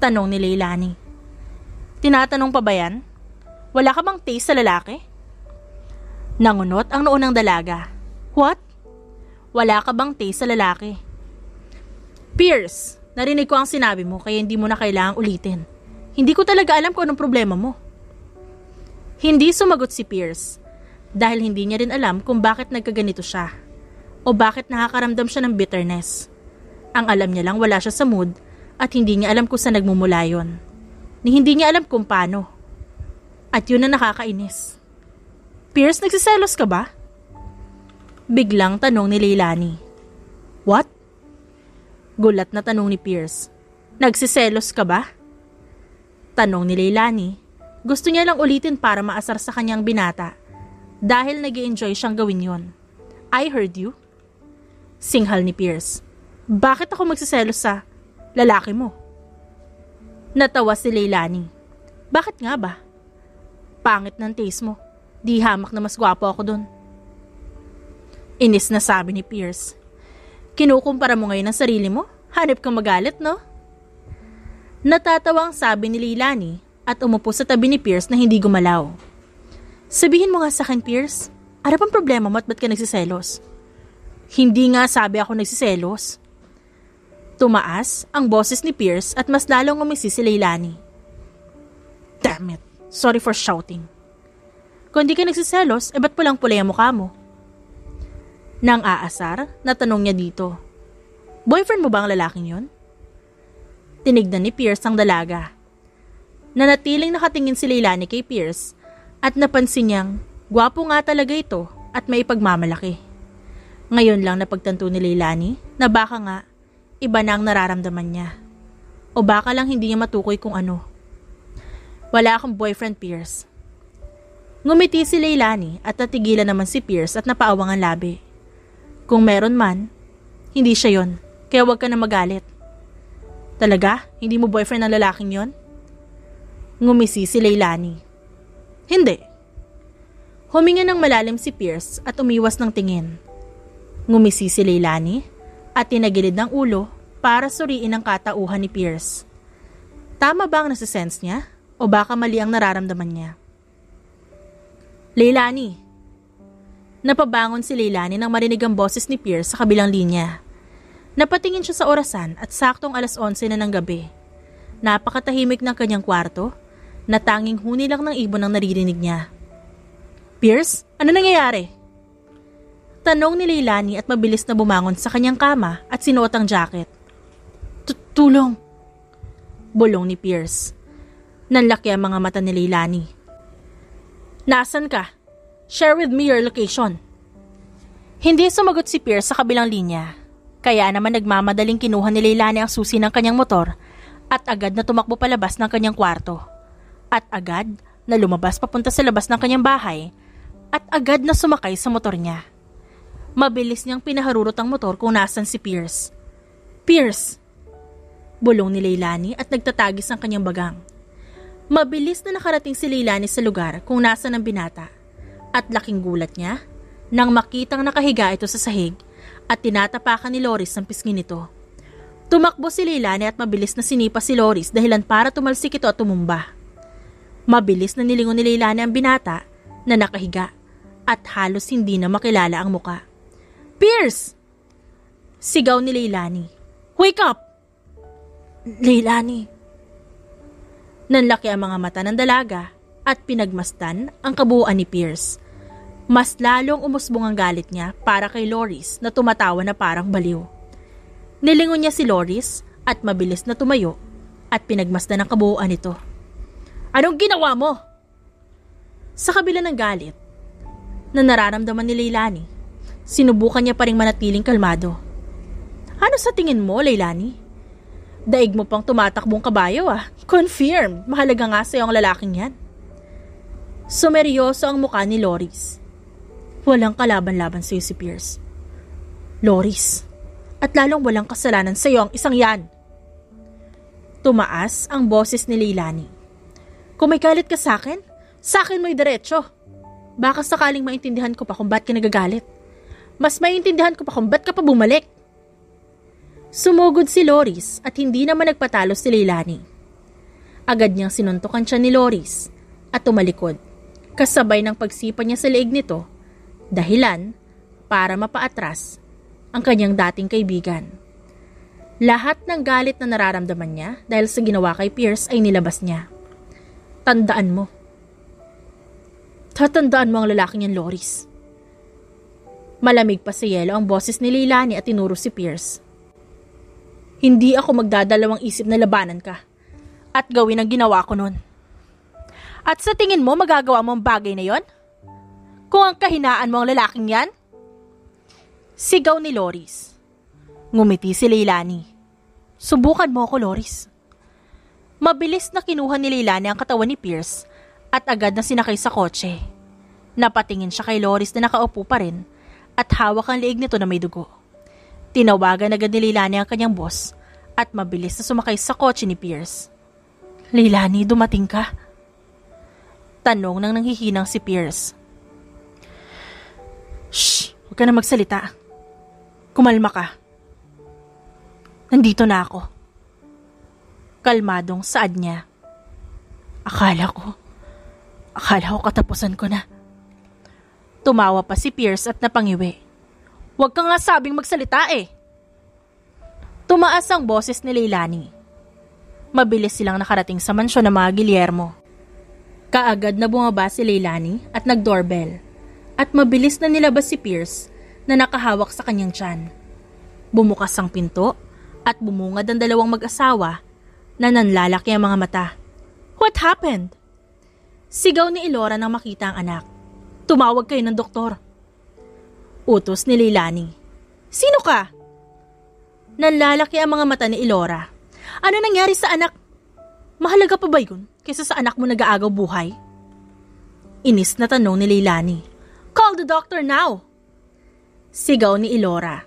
Tanong ni Leilani. Tinatanong pa ba yan? Wala ka bang taste sa lalaki? Nangunot ang noo ng dalaga. What? Wala ka bang taste sa lalaki? Pierce, narinig ko ang sinabi mo kaya hindi mo na kailangang ulitin. Hindi ko talaga alam kung anong problema mo. Hindi sumagot si Pierce dahil hindi niya rin alam kung bakit nagkaganito siya o bakit nakakaramdam siya ng bitterness. Ang alam niya lang wala siya sa mood at hindi niya alam kung saan nagmumula yun. Ni hindi niya alam kung paano. At yun na nakakainis. Pierce, nagsiselos ka ba? Biglang tanong ni Leilani. What? Gulat na tanong ni Pierce. Nagsiselos ka ba? Tanong ni Leilani. Gusto niya lang ulitin para maasar sa kanyang binata dahil nag-i-enjoy siyang gawin yon. I heard you. Singhal ni Pierce. Bakit ako magsiselos sa lalaki mo? Natawa si Leilani. Bakit nga ba? Pangit ng taste mo. Di hamak na mas gwapo ako dun. Inis na sabi ni Pierce. Kinukumpara mo ngayon ang sarili mo? Hanip kang magalit, no? Natatawang sabi ni Leilani at umupo sa tabi ni Pierce na hindi gumalaw. Sabihin mo nga sa akin, Pierce. Ano pang problema mo at ba't ka nagsiselos? Hindi nga sabi ako nagsiselos. Tumaas ang boses ni Pierce at mas lalong umisi si Leilani. Damn it. Sorry for shouting. Kung di ka nagsiselos, ba't pulang-pula ang mukha mo? Nang aasar, natanong niya dito. Boyfriend mo ba ang lalaking yon? Tinignan ni Pierce ang dalaga. Nanatiling nakatingin si Leilani kay Pierce at napansin niyang gwapo nga talaga ito at may ipagmamalaki. Ngayon lang napagtanto ni Leilani na baka nga iba na ang nararamdaman niya. O baka lang hindi niya matukoy kung ano. Wala akong boyfriend, Pierce. Ngumiti si Leilani at natigilan naman si Pierce at napaawang ang labi. Kung meron man, hindi siya yon, kaya huwag ka na magalit. Talaga? Hindi mo boyfriend ang lalaking yon? Ngumisi si Leilani. Hindi. Huminga ng malalim si Pierce at umiwas ng tingin. Ngumisi si Leilani at tinagilid ng ulo para suriin ang katauhan ni Pierce. Tama ba ang nasa-sense niya o baka mali ang nararamdaman niya? Leilani. Napabangon si Leilani nang marinig ang boses ni Pierce sa kabilang linya. Napatingin siya sa orasan at saktong 11:00 na ng gabi. Napakatahimik ng kanyang kwarto na tanging huni lang ng ibon ang naririnig niya. Pierce, ano nangyayari? Tanong ni Leilani at mabilis na bumangon sa kanyang kama at sinuot ang jacket. Tulong! Bulong ni Pierce. Nanlaki ang mga mata ni Leilani. Nasaan ka? Share with me your location. Hindi sumagot si Pierce sa kabilang linya. Kaya naman nagmamadaling kinuha ni Leilani ang susi ng kanyang motor at agad na tumakbo palabas ng kanyang kwarto. At agad na lumabas papunta sa labas ng kanyang bahay at agad na sumakay sa motor niya. Mabilis niyang pinaharurot ang motor kung nasan si Pierce. Pierce! Bulong ni Leilani at nagtatagis ang kanyang bagang. Mabilis na nakarating si Leilani sa lugar kung nasan ang binata. At laking gulat niya nang makitang nakahiga ito sa sahig at tinatapakan ni Loris ang pisngi nito. Tumakbo si Leilani at mabilis na sinipa si Loris dahilan para tumalsik ito at tumumba. Mabilis na nilingon ni Leilani ang binata na nakahiga at halos hindi na makilala ang muka. Pierce! Sigaw ni Leilani. Wake up! Leilani. Nanlaki ang mga mata ng dalaga at pinagmasdan ang kabuuan ni Pierce. Mas lalong umusbong ang galit niya para kay Loris na tumatawa na parang baliw. Nilingon niya si Loris at mabilis na tumayo at pinagmasdan ang kabuuan nito. Anong ginawa mo? Sa kabila ng galit na nararamdaman ni Leilani, sinubukan niya pa ring manatiling kalmado. Ano sa tingin mo, Leilani? Daig mo pang tumatakbong kabayo ah. Confirmed, mahalaga nga sa'yo ang lalaking yan. Sumeryoso ang mukha ni Loris. Walang kalaban-laban sa'yo si Pierce. Loris, at lalong walang kasalanan sa'yo ang isang yan. Tumaas ang boses ni Leilani. Kung may galit ka sa'kin mo'y diretso. Baka sakaling maintindihan ko pa kung ba't ka nagagalit. Mas maintindihan ko pa kung ba't ka pa bumalik. Sumugod si Loris at hindi naman nagpatalo si Leilani. Agad niyang sinuntukan siya ni Loris at tumalikod. Kasabay ng pagsipa niya sa leeg nito, dahilan para mapaatras ang kanyang dating kaibigan. Lahat ng galit na nararamdaman niya dahil sa ginawa kay Pierce ay nilabas niya. Tandaan mo. Tatandaan mo ang lalaking yan, Loris. Malamig pa sa yelo ang boses ni Leilani at tinuro si Pierce. Hindi ako magdadalawang isip na labanan ka at gawin ang ginawa ko nun. At sa tingin mo magagawa mo ang bagay na yon? Kung ang kahinaan mo ang lalaking yan? Sigaw ni Loris. Ngumiti si Leilani. Subukan mo ako, Loris. Mabilis na kinuha ni Leilani ang katawan ni Pierce at agad na sinakay sa kotse. Napatingin siya kay Loris na nakaupo pa rin at hawak ang leeg nito na may dugo. Tinawagan agad ni Leilani ang kanyang boss at mabilis na sumakay sa kotse ni Pierce. Leilani, dumating ka? Tanong ng nanghihinang si Pierce. Shh! Huwag ka na magsalita. Kumalma ka. Nandito na ako. Kalmadong saad niya. Akala ko katapusan ko na. Tumawa pa si Pierce at napangiwi. Huwag ka nga sabing magsalita eh. Tumaas ang boses ni Leilani. Mabilis silang nakarating sa mansyon ng mga Guillermo. Kaagad na bumaba si Leilani at nag-doorbell. At mabilis na nilabas si Pierce na nakahawak sa kanyang tiyan. Bumukas ang pinto at bumungad ang dalawang mag-asawa na nanlalaki ang mga mata. What happened? Sigaw ni Elora nang makita ang anak. Tumawag kayo ng doktor. Utos ni Leilani. Sino ka? Nanlalaki ang mga mata ni Elora. Ano nangyari sa anak? Mahalaga pa ba yun kaysa sa anak mo nag-aagaw buhay? Inis na tanong ni Leilani. Call the doctor now! Sigaw ni Elora.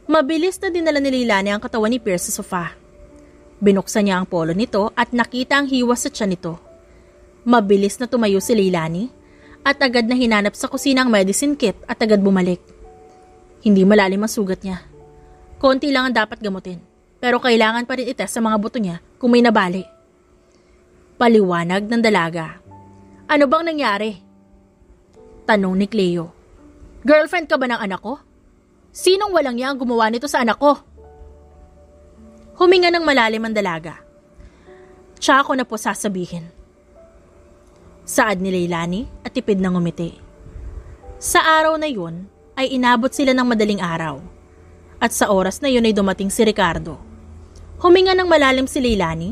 Mabilis na dinala ni Leilani ang katawan ni Pierce sa sofa. Binuksan niya ang polo nito at nakita ang hiwas sa tiyan nito. Mabilis na tumayo si Leilani at agad na hinanap sa kusina ang medicine kit at agad bumalik. Hindi malalim ang sugat niya. Konti lang ang dapat gamutin, pero kailangan pa rin itest sa mga buto niya kung may nabali. Paliwanag ng dalaga. Ano bang nangyari? Tanong ni Cleo. Girlfriend ka ba ng anak ko? Sinong walang niya ang gumawa nito sa anak ko? Huminga ng malalim ang dalaga. Tsaka ko na po sasabihin. Saad ni Leilani at tipid ng ngumiti. Sa araw na yun ay inabot sila ng madaling araw. At sa oras na yun ay dumating si Ricardo. Huminga ng malalim si Leilani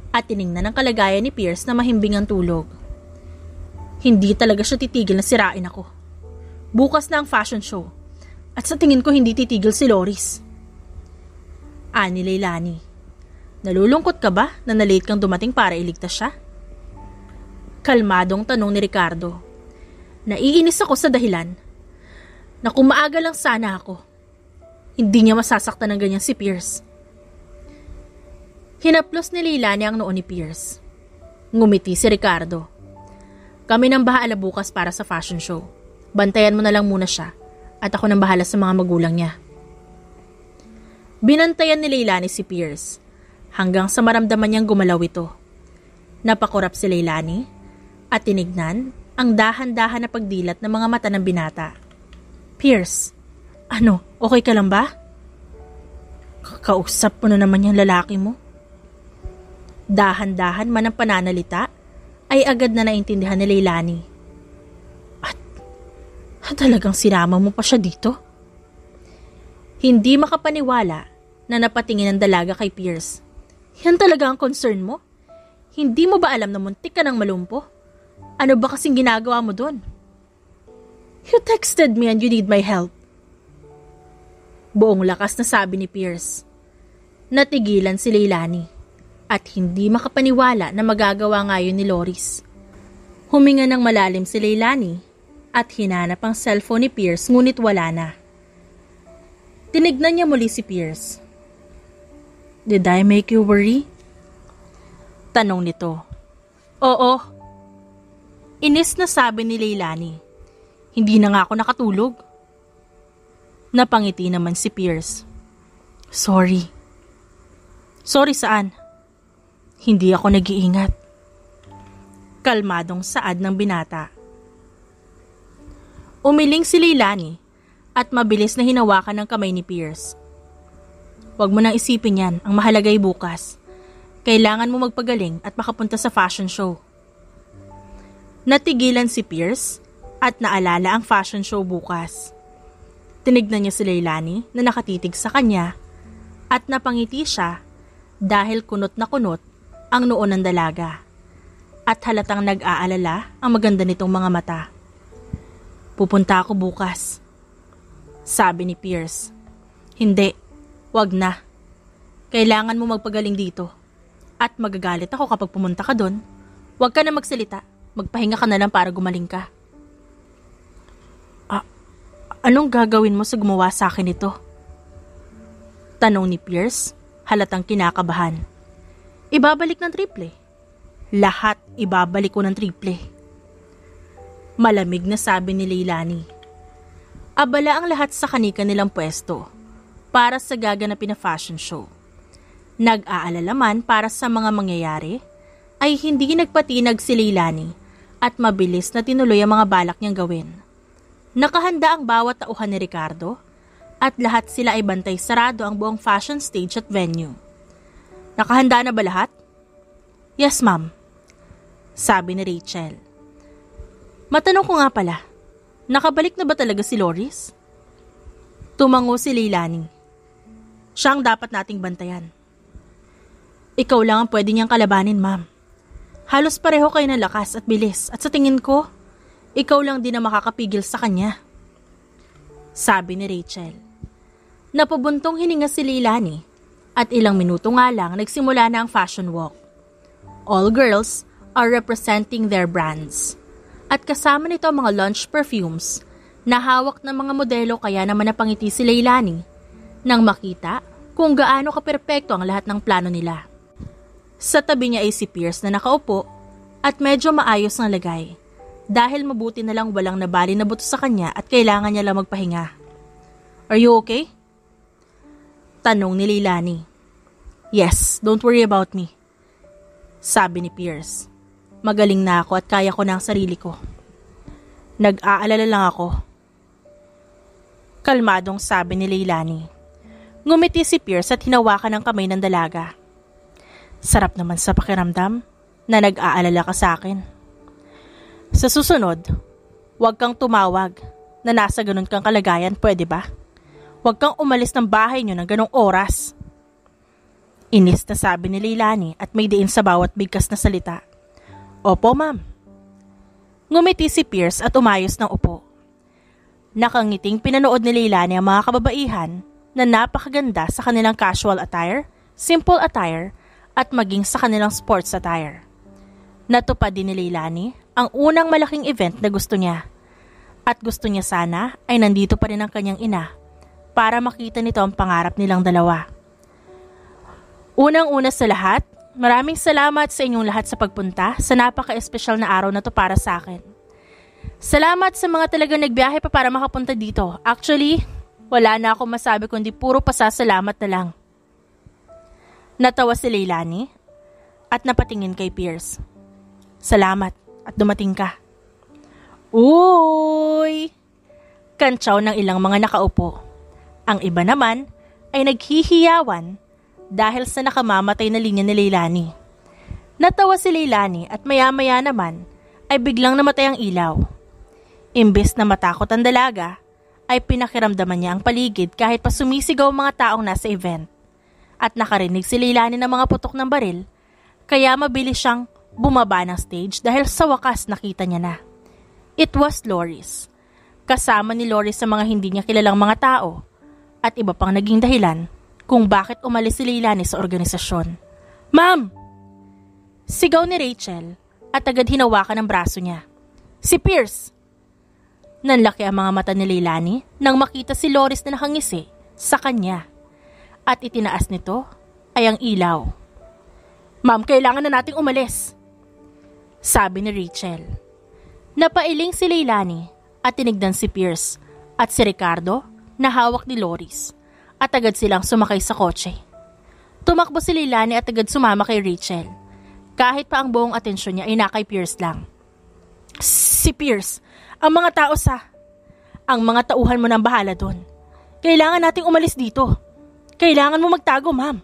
at tiningnan ang kalagayan ni Pierce na mahimbing ang tulog. Hindi talaga siya titigil na sirain ako. Bukas na ang fashion show. At sa tingin ko hindi titigil si Loris. Ani Leilani. Nalulungkot ka ba na nalate kang dumating para iligtas siya? Kalmadong tanong ni Ricardo. Naiinis ako sa dahilan na kung maaga lang sana ako, hindi niya masasaktan ng ganyan si Pierce. Hinaplos ni Leilani ang noo ni Pierce. Ngumiti si Ricardo. Kami nang bahala bukas para sa fashion show. Bantayan mo na lang muna siya at ako nang bahala sa mga magulang niya. Binantayan ni Leilani si Pierce hanggang sa maramdaman niyang gumalaw ito. Napakurap si Leilani at tinignan ang dahan-dahan na pagdilat ng mga mata ng binata. Pierce, ano, okay ka lang ba? Kakausap mo na naman yung lalaki mo. Dahan-dahan man ang pananalita ay agad na naintindihan ni Leilani. At talagang sinama mo pa siya dito? Hindi makapaniwala na napatingin ang dalaga kay Pierce. Yan talaga ang concern mo? Hindi mo ba alam na muntik ka ng malumpo? Ano ba kasing ginagawa mo dun? You texted me and you need my help. Buong lakas na sabi ni Pierce. Natigilan si Leilani. At hindi makapaniwala na magagawa nga yun ni Loris. Huminga ng malalim si Leilani at hinanap ang cellphone ni Pierce ngunit wala na. Tinignan niya muli si Pierce. Did I make you worry? Tanong nito. Oo. Inis na sabi ni Leilani. Hindi na nga ako nakatulog. Napangiti naman si Pierce. Sorry. Sorry saan? Hindi ako nag-iingat. Kalmadong saad ng binata. Umiling si Leilani at mabilis na hinawakan ng kamay ni Pierce. Huwag mo nang isipin yan, ang mahalagay bukas. Kailangan mo magpagaling at makapunta sa fashion show. Natigilan si Pierce at naalala ang fashion show bukas. Tinignan niya si Leilani na nakatitig sa kanya at napangiti siya dahil kunot na kunot ang noo ng dalaga at halatang nag-aalala ang maganda nitong mga mata. Pupunta ako bukas, sabi ni Pierce. Hindi, wag na. Kailangan mo magpagaling dito at magagalit ako kapag pumunta ka doon. Wag ka na magsalita, magpahinga ka na lang para gumaling ka. Anong gagawin mo sa gumawa sa akin ito? Tanong ni Pierce, halatang kinakabahan. Ibabalik ng triple. Lahat ibabalik ko ng triple. Malamig na sabi ni Leilani. Abala ang lahat sa kanika nilang pwesto para sa gaganapin na fashion show. Nag-aalala man para sa mga mangyayari ay hindi nagpatinag si Leilani at mabilis na tinuloy ang mga balak niyang gawin. Nakahanda ang bawat tauhan ni Ricardo at lahat sila ay bantay sarado ang buong fashion stage at venue. Nakahanda na ba lahat? Yes, ma'am. Sabi ni Rachel. Matanong ko nga pala, nakabalik na ba talaga si Loris? Tumango si Leilani. Siya ang dapat nating bantayan. Ikaw lang ang pwede niyang kalabanin, ma'am. Halos pareho kayo ng lakas at bilis at sa tingin ko, ikaw lang din ang makakapigil sa kanya. Sabi ni Rachel. Napabuntong hininga si Leilani At ilang minuto nga lang nagsimula na ang fashion walk. All girls are representing their brands. At kasama nito ang mga launch perfumes na hawak ng mga modelo, kaya naman napangiti si Leilani nang makita kung gaano kaperpekto ang lahat ng plano nila. Sa tabi niya ay si Pierce na nakaupo at medyo maayos ng lagay dahil mabuti na lang walang nabali na buto sa kanya at kailangan niya lang magpahinga. "Are you okay?" tanong ni Leilani. "Yes, don't worry about me," sabi ni Pierce. "Magaling na ako at kaya ko na ang sarili ko. Nag-aalala lang ako." Kalmadong sabi ni Leilani. Ngumiti si Pierce at hinawakan ang kamay ng dalaga. "Sarap naman sa pakiramdam na nag-aalala ka sa akin. Sa susunod, huwag kang tumawag na nasa ganun kang kalagayan, pwede ba? Huwag kang umalis ng bahay niyo ng ganong oras." Inis na sabi ni Leilani at may diin sa bawat bigkas na salita. "Opo, ma'am." Ngumiti si Pierce at umayos ng upo. Nakangiting pinanood ni Leilani ang mga kababaihan na napakaganda sa kanilang casual attire, simple attire, at maging sa kanilang sports attire. Natupad din ni Leilani ang unang malaking event na gusto niya. At gusto niya sana ay nandito pa rin ang kanyang ina para makita nito ang pangarap nilang dalawa. Unang-una sa lahat, maraming salamat sa inyong lahat sa pagpunta sa napaka-espesyal na araw na to para sa akin. Salamat sa mga talagang nagbiyahe pa para makapunta dito. Actually, wala na akong masabi kundi puro pasasalamat na lang. Natawa si Leilani at napatingin kay Pierce. "Salamat at dumating ka." "Uy!" Kantsaw ng ilang mga nakaupo. Ang iba naman ay naghihiyawan dahil sa nakamamatay na linya ni Leilani. Natawa si Leilani at maya-maya naman ay biglang namatay ang ilaw. Imbes na matakot ang dalaga, ay pinakiramdaman niya ang paligid kahit pa sumisigaw ang mga taong nasa event. At nakarinig si Leilani ng mga putok ng baril, kaya mabilis siyang bumaba ng stage dahil sa wakas nakita niya na. It was Loris. Kasama ni Loris sa mga hindi niya kilalang mga tao at iba pang naging dahilan kung bakit umalis si Leilani sa organisasyon. "Ma'am!" Sigaw ni Rachel at agad hinawakan ang braso niya. "Si Pierce!" Nanlaki ang mga mata ni Leilani nang makita si Loris na nakangisi sa kanya. At itinaas nito ay ang ilaw. "Ma'am, kailangan na nating umalis," sabi ni Rachel. Napailing si Leilani at tinignan si Pierce at si Ricardo na hawak ni Loris at agad silang sumakay sa kotse. Tumakbo si Leilani at agad sumama kay Rachel. Kahit pa ang buong atensyon niya ay nakay Pierce lang. "Si Pierce, ang mga mga tauhan mo nang bahala doon. Kailangan nating umalis dito. Kailangan mo magtago, ma'am."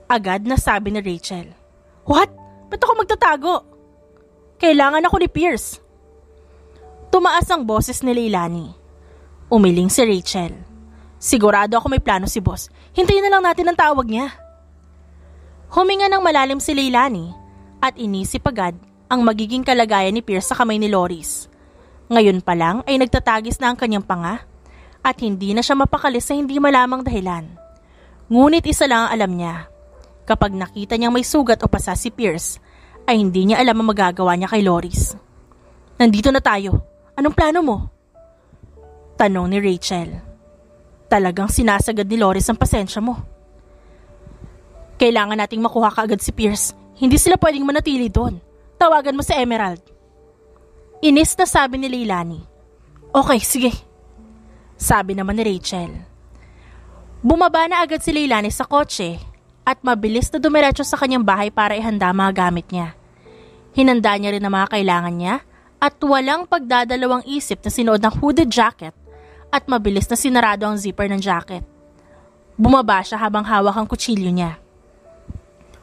Agad na sabi ni Rachel. "What? Ba't ako magtatago? Kailangan ako ni Pierce." Tumaas ang boses ni Leilani. Umiling si Rachel. "Sigurado ako may plano si boss. Hintayin na lang natin ang tawag niya." Huminga ng malalim si Leilani at inisip agad ang magiging kalagayan ni Pierce sa kamay ni Loris. Ngayon pa lang ay nagtatagis na ang kanyang panga at hindi na siya mapakali sa hindi malamang dahilan. Ngunit isa lang ang alam niya. Kapag nakita niyang may sugat o pasa si Pierce, ay hindi niya alam ang magagawa niya kay Loris. "Nandito na tayo. Anong plano mo?" tanong ni Rachel. Talagang sinasagad ni Loris ang pasensya mo. "Kailangan nating makuha kaagad si Pierce. Hindi sila pwedeng manatili doon. Tawagan mo si Emerald." Inis na sabi ni Leilani. "Okay, sige," sabi naman ni Rachel. Bumaba na agad si Leilani sa kotse at mabilis na dumiretso sa kanyang bahay para ihanda mga gamit niya. Hinanda niya rin ang mga kailangan niya at walang pagdadalawang isip na sinuot ng hooded jacket at mabilis na sinarado ang zipper ng jacket. Bumaba siya habang hawak ang kutsilyo niya.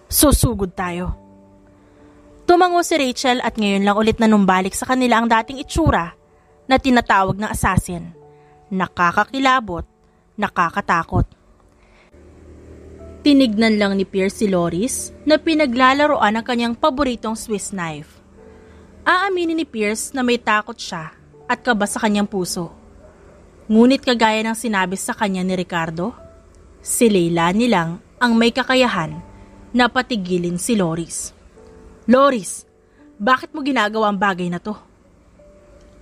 "Susugod tayo." Tumango si Rachel at ngayon lang ulit na numbalik sa kanila ang dating itsura na tinatawag ng assassin. Nakakakilabot, nakakatakot. Tinignan lang ni Pierce si Loris na pinaglalaroan ang kanyang paboritong Swiss knife. Aaminin ni Pierce na may takot siya at kaba sa kanyang puso. Ngunit kagaya ng sinabi sa kanya ni Ricardo, Si Leilani lang ang may kakayahan na patigilin si Loris. Loris, bakit mo ginagawa ang bagay na to?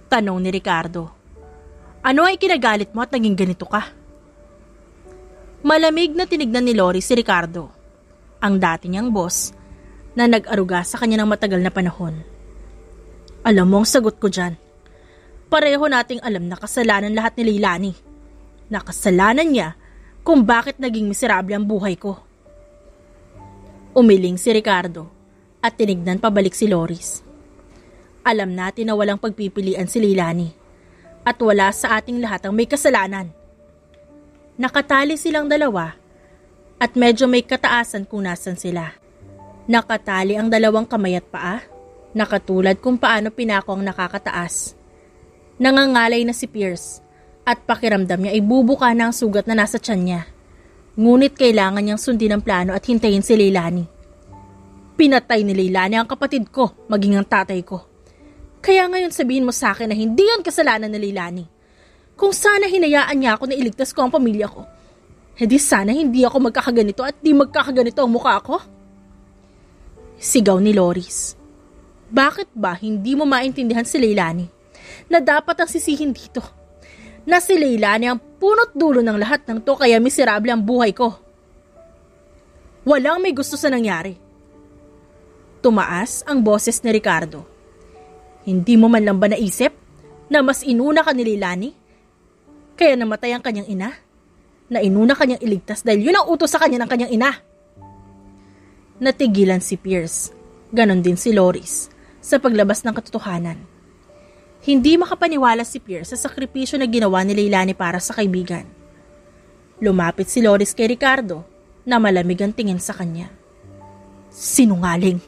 Tanong ni Ricardo. Ano ay kinagalit mo at naging ganito ka? Malamig na tinignan ni Loris si Ricardo, ang dati niyang boss na nag-aruga sa kanya ng matagal na panahon. Alam mo ang sagot ko dyan. Pareho nating alam na kasalanan lahat ni Leilani. Nakasalanan niya kung bakit naging miserable ang buhay ko. Umiling si Ricardo at tinignan pabalik si Loris. Alam natin na walang pagpipilian si Leilani at wala sa ating lahat ang may kasalanan. Nakatali silang dalawa at medyo may kataasan kung nasan sila. Nakatali ang dalawang kamay at paa, nakatulad kung paano pinako ang nakakataas. Nangangalay na si Pierce at pakiramdam niya ay bubuka na ang sugat na nasa tiyan niya. Ngunit kailangan niyang sundin ang plano at hintayin si Leilani. Pinatay ni Leilani ang kapatid ko, maging ang tatay ko. Kaya ngayon sabihin mo sa akin na hindi yan kasalanan ni Leilani. Kung sana hinayaan niya ako na iligtas ko ang pamilya ko, edi sana hindi ako magkakaganito at di magkakaganito ang mukha ko. Sigaw ni Loris. Bakit ba hindi mo maintindihan si Leilani na dapat ang sisihin dito? Na si Leilani ang punot dulo ng lahat ng to kaya miserable ang buhay ko. Walang may gusto sa nangyari. Tumaas ang boses ni Ricardo. Hindi mo man lang ba naisip na mas inuna ka ni Leilani? Kaya namatay ang kanyang ina? Na inuna kanyang iligtas dahil yun ang utos sa kanya ng kanyang ina? Natigilan si Pierce. Ganon din si Loris sa paglabas ng katotohanan. Hindi makapaniwala si Pierce sa sakripisyo na ginawa ni Leilani para sa kaibigan. Lumapit si Loris kay Ricardo na malamig ang tingin sa kanya. Sinungaling.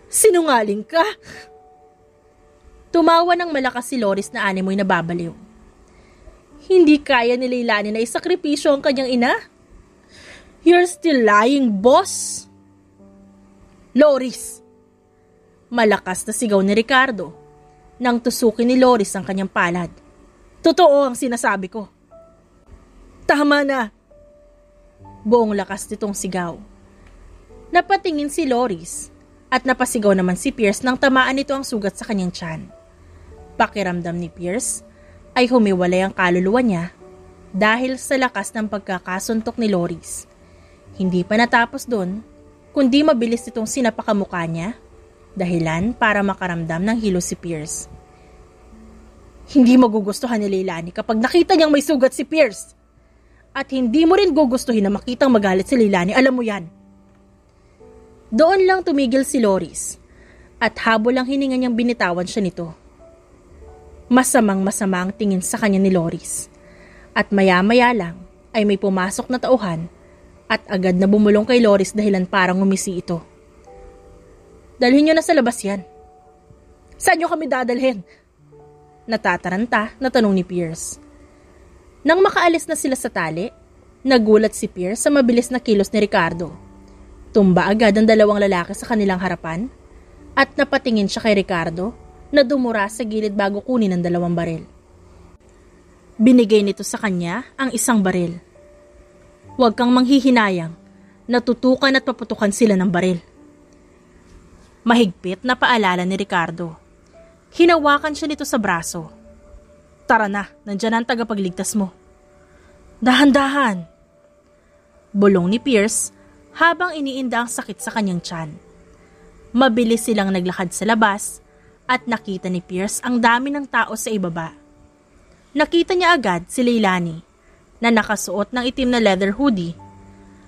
Sinungaling ka? Tumawa ng malakas si Loris na animoy nababaliw. Hindi kaya ni Leilani na isakripisyo ang kanyang ina? You're still lying, boss! Loris! Malakas na sigaw ni Ricardo nang tusukin ni Loris ang kanyang palad. Totoo ang sinasabi ko. Tama na! Buong lakas nitong sigaw. Napatingin si Loris at napasigaw naman si Pierce nang tamaan nito ang sugat sa kanyang tiyan. Pakiramdam ni Pierce ay humiwalay ang kaluluwa niya dahil sa lakas ng pagkakasuntok ni Loris. Hindi pa natapos doon, kundi mabilis itong sinapakamukha niya, dahilan para makaramdam ng hilo si Pierce. Hindi magugustuhan ni Leilani kapag nakita niyang may sugat si Pierce. At hindi mo rin gugustuhin na makitang magalit si Leilani, alam mo yan. Doon lang tumigil si Loris at habol ang hininga niyang binitawan siya nito. Masamang-masama ang tingin sa kanya ni Loris at maya-maya lang ay may pumasok na tauhan at agad na bumulong kay Loris dahilan parang umisi ito. Dalhin niyo na sa labas yan. Saan niyo kami dadalhin? Natataranta na tanong ni Pierce. Nang makaalis na sila sa tali, nagulat si Pierce sa mabilis na kilos ni Ricardo. Tumba agad ang dalawang lalaki sa kanilang harapan at napatingin siya kay Ricardo na dumura sa gilid bago kunin ang dalawang baril. Binigay nito sa kanya ang isang baril. Huwag kang manghihinayang, natutukan at paputukan sila ng baril. Mahigpit na paalala ni Ricardo. Hinawakan siya nito sa braso. Tara na, nandyan ang tagapagligtas mo. Dahan-dahan. Bulong ni Pierce habang iniinda ang sakit sa kanyang tiyan. Mabilis silang naglakad sa labas at nakita ni Pierce ang dami ng tao sa ibaba. Nakita niya agad si Leilani na nakasuot ng itim na leather hoodie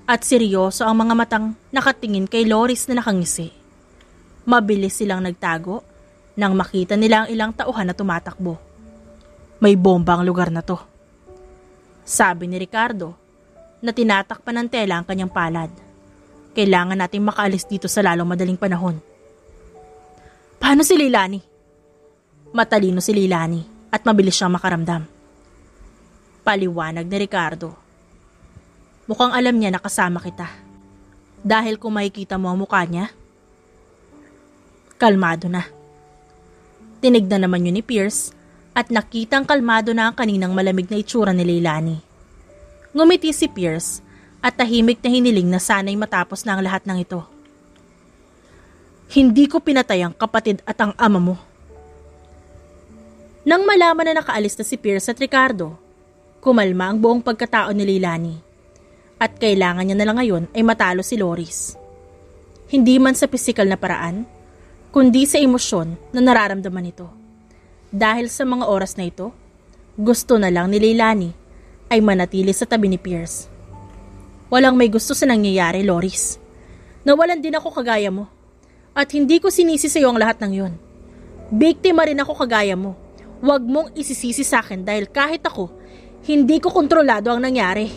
at seryoso ang mga matang nakatingin kay Loris na nakangisi. Mabilis silang nagtago nang makita nila ang ilang tauhan na tumatakbo. May bomba ang lugar na to. Sabi ni Ricardo na tinatakpan ng tela ang kanyang palad. Kailangan nating makaalis dito sa lalong madaling panahon. Paano si Leilani? Matalino si Leilani at mabilis siyang makaramdam. Paliwanag ni Ricardo. Mukhang alam niya na kasama kita. Dahil kung makikita mo ang mukha niya, kalmado na. Tinignan naman yun ni Pierce at nakitang kalmado na ang kaninang malamig na itsura ni Leilani. Ngumiti si Pierce at tahimik na hiniling na sana'y matapos na ang lahat ng ito. Hindi ko pinatay ang kapatid at ang ama mo. Nang malaman na nakaalis na si Pierce at Ricardo, kumalma ang buong pagkatao ni Leilani at kailangan niya na lang ngayon ay matalo si Loris. Hindi man sa pisikal na paraan, kundi sa emosyon na nararamdaman nito. Dahil sa mga oras na ito, gusto na lang ni Leilani ay manatili sa tabi ni Pierce. Walang may gusto sa nangyayari, Loris. Nawalan din ako kagaya mo. At hindi ko sinisi sa iyo ang lahat ng yon. Biktima rin ako kagaya mo. Huwag mong isisisi sa akin dahil kahit ako, hindi ko kontrolado ang nangyari.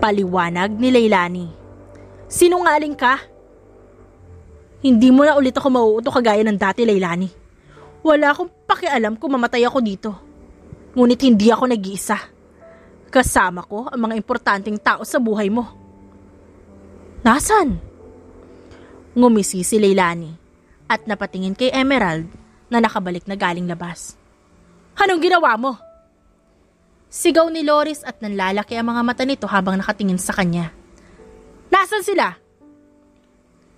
Paliwanag ni Leilani. Sinungaling ka? Hindi mo na ulit ako mauuto kagaya ng dati, Leilani. Wala akong pakialam kung mamatay ako dito. Ngunit hindi ako nag-iisa. Kasama ko ang mga importanteng tao sa buhay mo. Nasaan? Ngumisi si Leilani at napatingin kay Emerald na nakabalik na galing labas. Anong ginawa mo? Sigaw ni Loris at nanlalaki ang mga mata nito habang nakatingin sa kanya. Nasaan sila?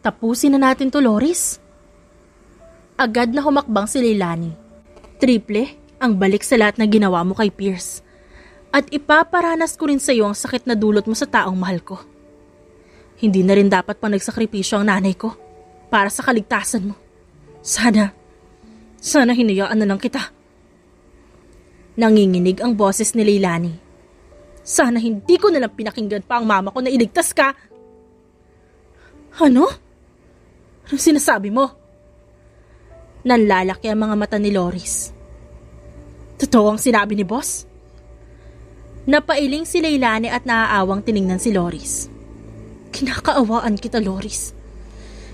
Tapusin na natin to, Loris. Agad na humakbang si Leilani. Triple ang balik sa lahat na ginawa mo kay Pierce. At ipaparanas ko rin sa iyo ang sakit na dulot mo sa taong mahal ko. Hindi na rin dapat pa nagsakripisyo ang nanay ko para sa kaligtasan mo. Sana hinayaan na lang kita. Nanginginig ang boses ni Leilani. Sana hindi ko nalang pinakinggan pa ang mama ko na iligtas ka. Ano? Anong sinasabi mo? Nanlalaki ang mga mata ni Loris. Totoo ang sinabi ni boss? Napailing si Leilani at naaawang tiningnan si Loris. Kinakaawaan kita, Loris.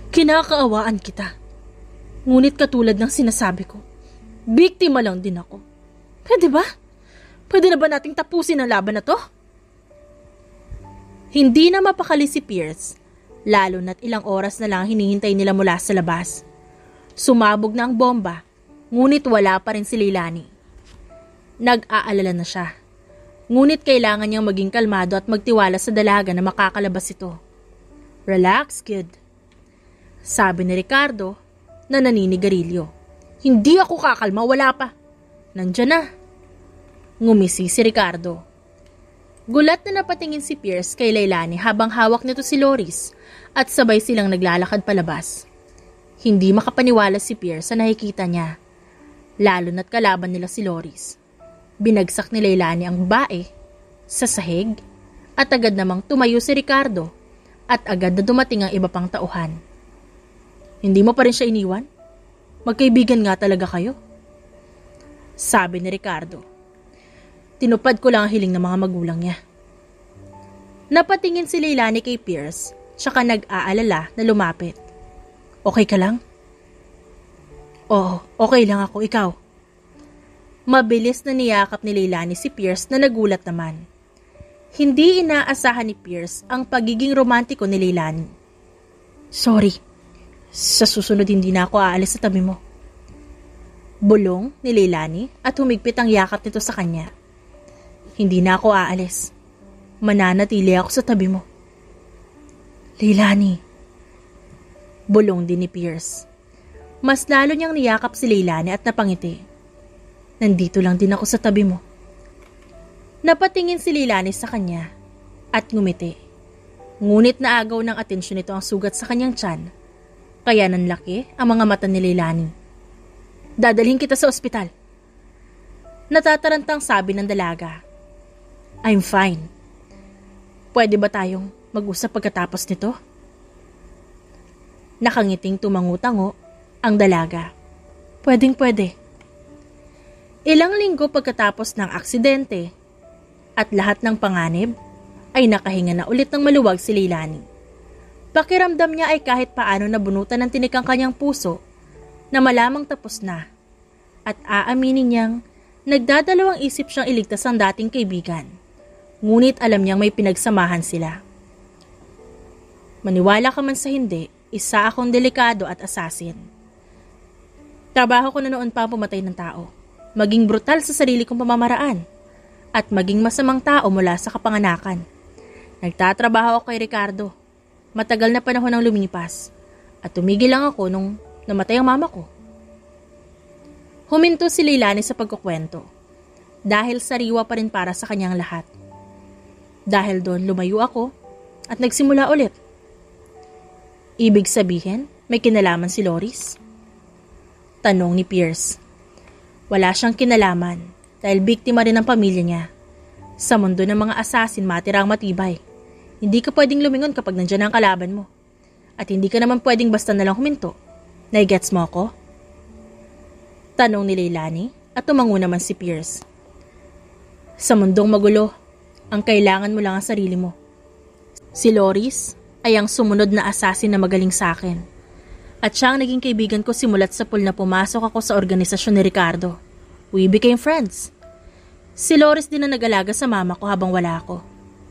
Kinakaawaan kita. Ngunit katulad ng sinasabi ko, biktima lang din ako. Pwede ba? Pwede na ba nating tapusin ang laban na to? Hindi na mapakali si Pierce, lalo na't ilang oras na lang hinihintay nila mula sa labas. Sumabog na ang bomba, ngunit wala pa rin si Leilani. Nag-aalala na siya. Ngunit kailangan niyang maging kalmado at magtiwala sa dalaga na makakalabas ito. Relax, kid. Sabi ni Ricardo na naninigarilyo. Hindi ako kakalma, wala pa. Nandiyan na. Ngumisi si Ricardo. Gulat na napatingin si Pierce kay Leilani habang hawak nito si Loris at sabay silang naglalakad palabas. Hindi makapaniwala si Pierce sa nakikita niya, lalo na't kalaban nila si Loris. Binagsak ni Leilani ang babae sa sahig at agad namang tumayo si Ricardo at agad na dumating ang iba pang tauhan. Hindi mo pa rin siya iniwan? Magkaibigan nga talaga kayo? Sabi ni Ricardo. Tinupad ko lang ang hiling ng mga magulang niya. Napatingin si Leilani kay Pierce tsaka nag-aalala na lumapit. Okay ka lang? Oo, okay lang ako, ikaw. Mabilis na niyakap ni Leilani si Pierce na nagulat naman. Hindi inaasahan ni Pierce ang pagiging romantiko ni Leilani. Sorry, sa susunod hindi na ako aalis sa tabi mo. Bulong ni Leilani at humigpit ang yakap nito sa kanya. Hindi na ako aalis. Mananatili ako sa tabi mo. Leilani. Bulong din ni Pierce. Mas lalo niyang niyakap si Leilani at napangiti. Nandito lang din ako sa tabi mo. Napatingin si Leilani sa kanya at ngumiti. Ngunit naagaw ng atensyon nito ang sugat sa kanyang tiyan. Kaya nanlaki ang mga mata ni Leilani. Dadalhin kita sa ospital. Natatarantang sabi ng dalaga. I'm fine. Pwede ba tayong mag-usap pagkatapos nito? Nakangiting tumangu-tango ang dalaga. Pwedeng-pwede. Ilang linggo pagkatapos ng aksidente at lahat ng panganib ay nakahinga na ulit ng maluwag si Leilani. Pakiramdam niya ay kahit paano nabunutan ng tinik ang kanyang puso na malamang tapos na at aaminin niyang nagdadalawang isip siyang iligtas ang dating kaibigan. Ngunit alam niyang may pinagsamahan sila. Maniwala ka man sa hindi, isa akong delikado at assassin. Trabaho ko na noon pa pumatay ng tao. Maging brutal sa sarili kong pamamaraan at maging masamang tao mula sa kapanganakan. Nagtatrabaho ako kay Ricardo. Matagal na panahon ang lumipas at tumigil lang ako nung namatay ang mama ko. Huminto si Leilani sa pagkukwento dahil sariwa pa rin para sa kanyang lahat. Dahil doon lumayo ako at nagsimula ulit. Ibig sabihin, may kinalaman si Loris? Tanong ni Pierce. Wala siyang kinalaman dahil biktima rin ang pamilya niya. Sa mundo ng mga asasin, matirang matibay. Hindi ka pwedeng lumingon kapag nandiyan ang kalaban mo. At hindi ka naman pwedeng basta nalang huminto. Naigets mo ako? Tanong ni Leilani at tumango naman si Pierce. Sa mundong magulo, ang kailangan mo lang ang sarili mo. Si Loris ay ang sumunod na asasin na magaling sa akin. At siya ang naging kaibigan ko simulat sa pool na pumasok ako sa organisasyon ni Ricardo. We became friends. Si Loris din ang nag-alaga sa mama ko habang wala ako.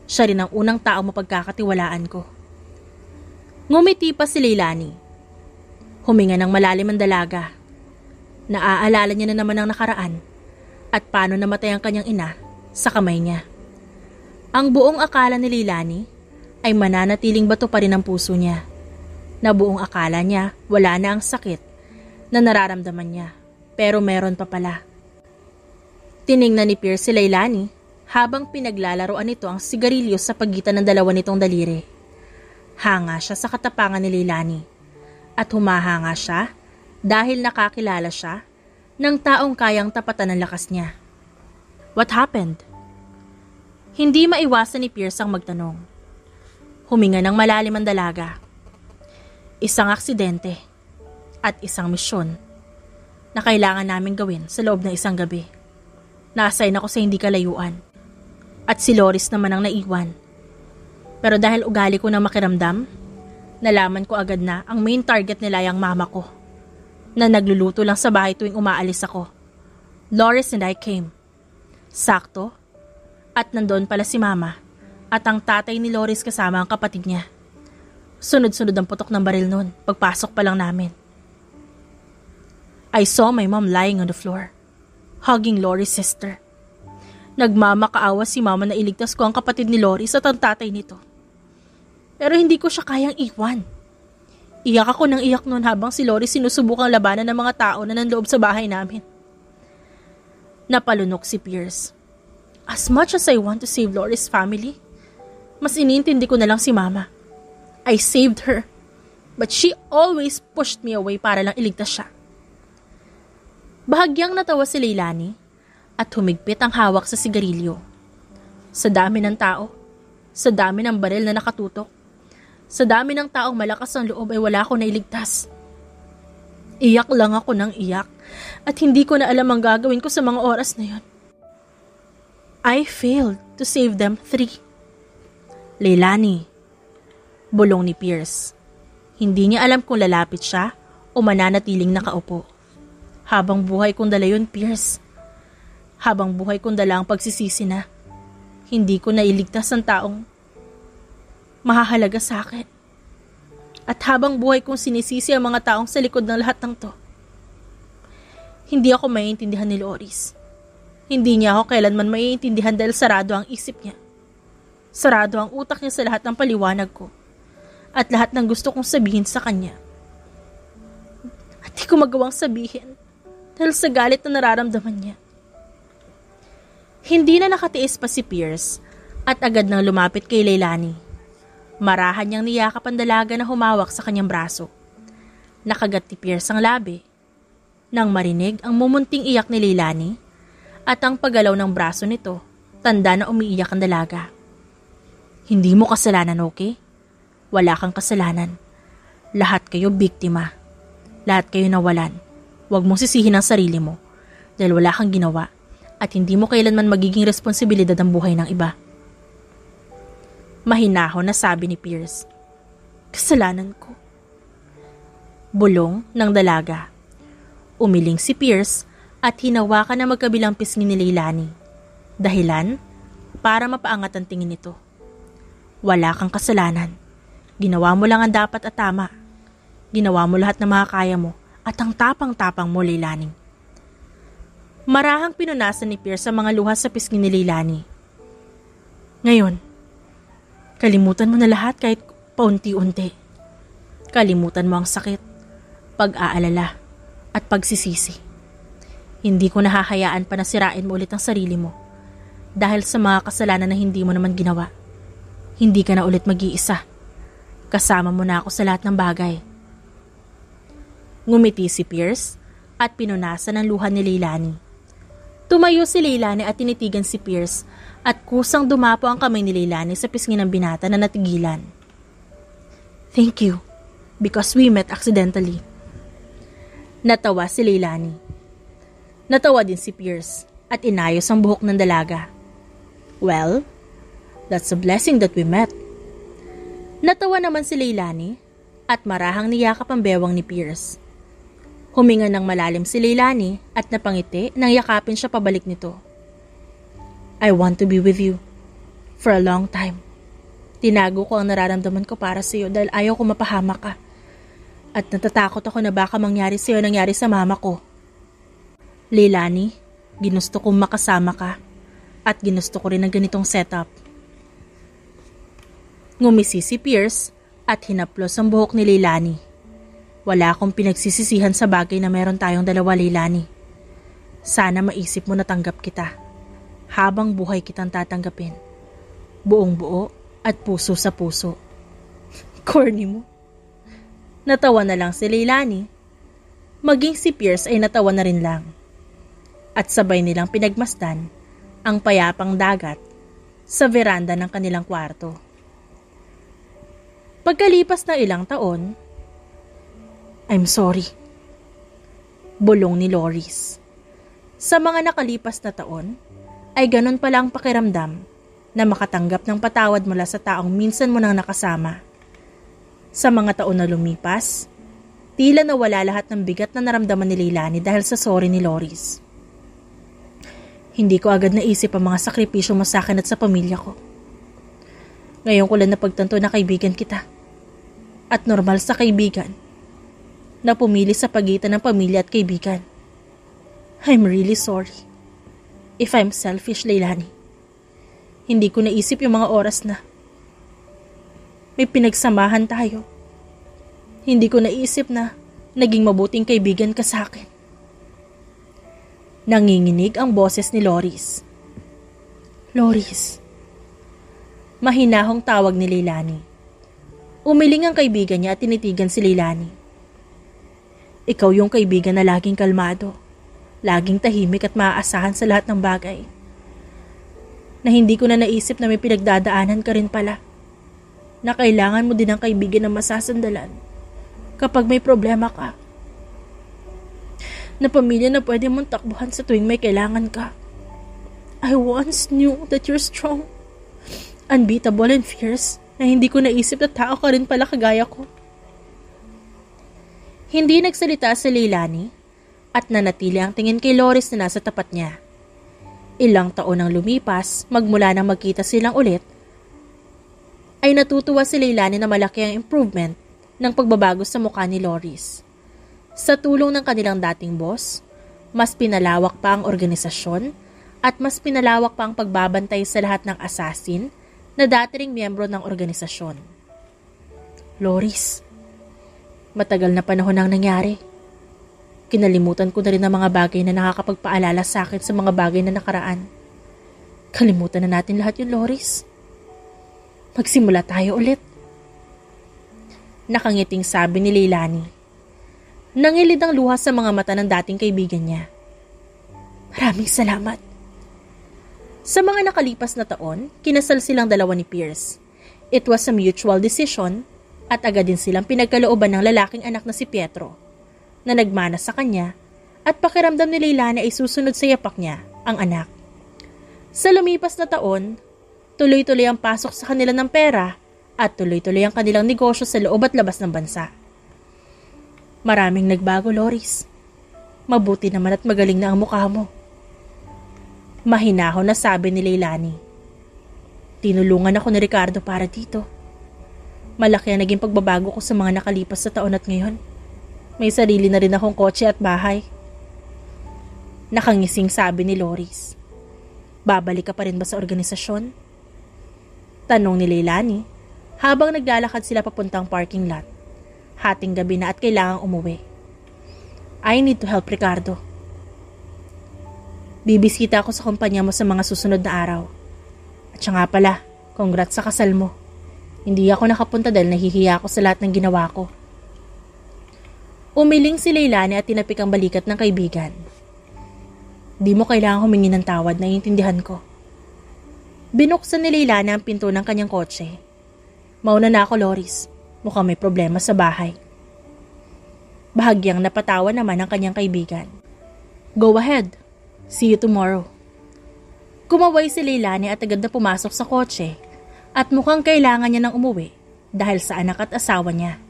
Siya rin ang unang tao mapagkakatiwalaan ko. Ngumiti pa si Leilani. Huminga ng malalim ang dalaga. Naaalala niya na naman ang nakaraan at paano namatay ang kanyang ina sa kamay niya. Ang buong akala ni Leilani ay mananatiling bato pa rin ang puso niya. Na buong akala niya wala na ang sakit na nararamdaman niya, pero meron pa pala. Tiningnan ni Pierce si Leilani habang pinaglalaroan nito ang sigarilyo sa pagitan ng dalawa nitong daliri. Hanga siya sa katapangan ni Leilani at humahanga siya dahil nakakilala siya ng taong kayang tapatan ng lakas niya. What happened? Hindi maiwasan ni Pierce ang magtanong. Huminga ng malalim ang dalaga. Isang aksidente at isang misyon na kailangan namin gawin sa loob ng isang gabi. Na-assign ako sa hindi kalayuan at si Loris naman ang naiwan. Pero dahil ugali ko na makiramdam, nalaman ko agad na ang main target nila ay ang mama ko na nagluluto lang sa bahay tuwing umaalis ako. Loris and I came. Sakto. At nandoon pala si mama at ang tatay ni Loris kasama ang kapatid niya. Sunod-sunod ang putok ng baril noon pagpasok pa lang namin. I saw my mom lying on the floor, hugging Loris' sister. Nagmamakaawa si mama na iligtas ko ang kapatid ni Loris at ang tatay nito. Pero hindi ko siya kayang iwan. Iyak ako ng iyak noon habang si Loris sinusubukang labanan ng mga tao na nanloob sa bahay namin. Napalunok si Pierce. As much as I want to save Loris' family, mas iniintindi ko na lang si mama. I saved her, but she always pushed me away para lang iligtas siya. Bahagyang natawa si Leilani at humigpit ang hawak sa sigarilyo. Sa dami ng tao, sa dami ng baril na nakatutok, sa dami ng taong malakas ang loob ay wala ako nailigtas. Iyak lang ako ng iyak at hindi ko na alam ang gagawin ko sa mga oras na yon. I failed to save them 3. Leilani, bulong ni Pierce. Hindi niya alam kung lalapit siya o mananatiling nakaupo. Habang buhay kong dala yun, Pierce. Habang buhay kong dala ang pagsisisi na hindi ko nailigtas ang taong mahahalaga sa akin. At habang buhay kong sinisisi ang mga taong sa likod ng lahat ng to. Hindi ako maiintindihan ni Loris. Hindi niya ako kailanman maiintindihan dahil sarado ang isip niya. Sarado ang utak niya sa lahat ng paliwanag ko. At lahat ng gusto kong sabihin sa kanya. At di ko magawang sabihin dahil sa galit na nararamdaman niya. Hindi na nakatiis pa si Pierce at agad nang lumapit kay Leilani. Marahan niyang niyakap ang dalaga na humawak sa kanyang braso. Nakagat ni Pierce ang labi. Nang marinig ang mumunting iyak ni Leilani at ang paggalaw ng braso nito, tanda na umiiyak ang dalaga. Hindi mo kasalanan, okay? Wala kang kasalanan. Lahat kayo biktima. Lahat kayo nawalan. Huwag mong sisihin ang sarili mo dahil wala kang ginawa at hindi mo kailanman magiging responsibilidad ang buhay ng iba. Mahinahon na sabi ni Pierce. Kasalanan ko. Bulong ng dalaga. Umiling si Pierce at hinawakan na magkabilang pisngi ni Leilani. Dahilan para mapaangat ang tingin nito. Wala kang kasalanan. Ginawa mo lang ang dapat at tama. Ginawa mo lahat ng makakaya mo at ang tapang-tapang mo, Leilani. Marahang pinunasan ni Pierce ang mga luha sa pisngi ni Leilani. Ngayon, kalimutan mo na lahat kahit paunti-unti. Kalimutan mo ang sakit, pag-aalala, at pagsisisi. Hindi ko nahahayaan pa na sirain mo ulit ang sarili mo dahil sa mga kasalanan na hindi mo naman ginawa. Hindi ka na ulit mag-iisa. Kasama mo na ako sa lahat ng bagay. Ngumiti si Pierce at pinunasan ang luha ni Leilani. Tumayo si Leilani at tinitigan si Pierce at kusang dumapo ang kamay ni Leilani sa pisngi ng binata na natigilan. Thank you, because we met accidentally. Natawa si Leilani. Natawa din si Pierce at inayos ang buhok ng dalaga. Well, that's a blessing that we met. Natawa naman si Leilani at marahang niyakap ang bewang ni Pierce. Huminga ng malalim si Leilani at napangiti nang yakapin siya pabalik nito. I want to be with you for a long time. Tinago ko ang nararamdaman ko para sa iyo dahil ayaw ko mapahamak ka. At natatakot ako na baka mangyari sa iyo nangyari sa mama ko. Leilani, ginusto kong makasama ka at ginusto ko rin ang ganitong setup. Ngumisi si Pierce at hinaplos ang buhok ni Leilani. Wala akong pinagsisisihan sa bagay na meron tayong dalawa, Leilani. Sana maisip mo na tanggap kita. Habang buhay kitang tatanggapin. Buong buo at puso sa puso. Corny mo. Natawa na lang si Leilani. Maging si Pierce ay natawa na rin lang. At sabay nilang pinagmasdan ang payapang dagat sa veranda ng kanilang kwarto. Pagkalipas ng ilang taon, I'm sorry. Bulong ni Loris. Sa mga nakalipas na taon, ay ganun pala ang pakiramdam na makatanggap ng patawad mula sa taong minsan mo nang nakasama. Sa mga taon na lumipas, tila nawala lahat ng bigat na naramdaman ni Leilani dahil sa sorry ni Loris. Hindi ko agad naisip ang mga sakripisyo mo sa akin at sa pamilya ko. Ngayon ko lang napagtanto na kaibigan kita. At normal sa kaibigan na pumili sa pagitan ng pamilya at kaibigan. I'm really sorry. If I'm selfish, Leilani. Hindi ko naisip yung mga oras na may pinagsamahan tayo. Hindi ko naisip na naging mabuting kaibigan ka sa akin. Nanginginig ang boses ni Loris. Loris. Mahinahong tawag ni Leilani. Umiling ang kaibigan niya at tinitigan si Leilani. Ikaw yung kaibigan na laging kalmado, laging tahimik at maaasahan sa lahat ng bagay. Na hindi ko na naisip na may pinagdadaanan ka rin pala. Na kailangan mo din ng kaibigan na masasandalan kapag may problema ka. Na pamilya na pwede mong takbuhan sa tuwing may kailangan ka. I once knew that you're strong, unbeatable and fierce, na hindi ko naisip na tao ka rin pala kagaya ko. Hindi nagsalita si Leilani at nanatili ang tingin kay Loris na nasa tapat niya. Ilang taon ang lumipas magmula nang magkita silang ulit, ay natutuwa si Leilani na malaki ang improvement ng pagbabago sa mukha ni Loris. Sa tulong ng kanilang dating boss, mas pinalawak pa ang organisasyon at mas pinalawak pa ang pagbabantay sa lahat ng assassin na dati ring miyembro ng organisasyon. Loris, matagal na panahon ang nangyari. Kinalimutan ko na rin ang mga bagay na nakakapagpaalala sa akin sa mga bagay na nakaraan. Kalimutan na natin lahat yun, Loris. Magsimula tayo ulit. Nakangiting sabi ni Leilani. Nangilid ang luha sa mga mata ng dating kaibigan niya. Maraming salamat. Sa mga nakalipas na taon, kinasal silang dalawa ni Pierce. It was a mutual decision at agad din silang pinagkalooban ng lalaking anak na si Pietro, na nagmana sa kanya at pakiramdam ni Leilani ay susunod sa yapak niya, ang anak. Sa lumipas na taon, tuloy-tuloy ang pasok sa kanila ng pera at tuloy-tuloy ang kanilang negosyo sa loob at labas ng bansa. Maraming nagbago, Loris. Mabuti naman at magaling na ang mukha mo. Mahinahon na sabi ni Leilani. Tinulungan ako ni Ricardo para dito. Malaki ang naging pagbabago ko sa mga nakalipas sa taon at ngayon. May sarili na rin akong kotse at bahay. Nakangising sabi ni Loris. Babalik ka pa rin ba sa organisasyon? Tanong ni Leilani habang naglalakad sila papuntang parking lot. Hating gabi na at kailangang umuwi. I need to help Ricardo. Bibisita ako sa kumpanya mo sa mga susunod na araw. At siya nga pala, congrats sa kasal mo. Hindi ako nakapunta dahil nahihiya ako sa lahat ng ginawa ko. Umiling si Leilani at tinapik ang balikat ng kaibigan. Di mo kailangang humingi ng tawad, naiintindihan ko. Binuksan ni Leilani ang pinto ng kanyang kotse. Mauna na ako, Loris. Mukhang may problema sa bahay. Bahagyang napatawa naman ang kanyang kaibigan. Go ahead. See you tomorrow. Kumaway si Leilani at agad na pumasok sa kotse at mukhang kailangan niya nang umuwi dahil sa anak at asawa niya.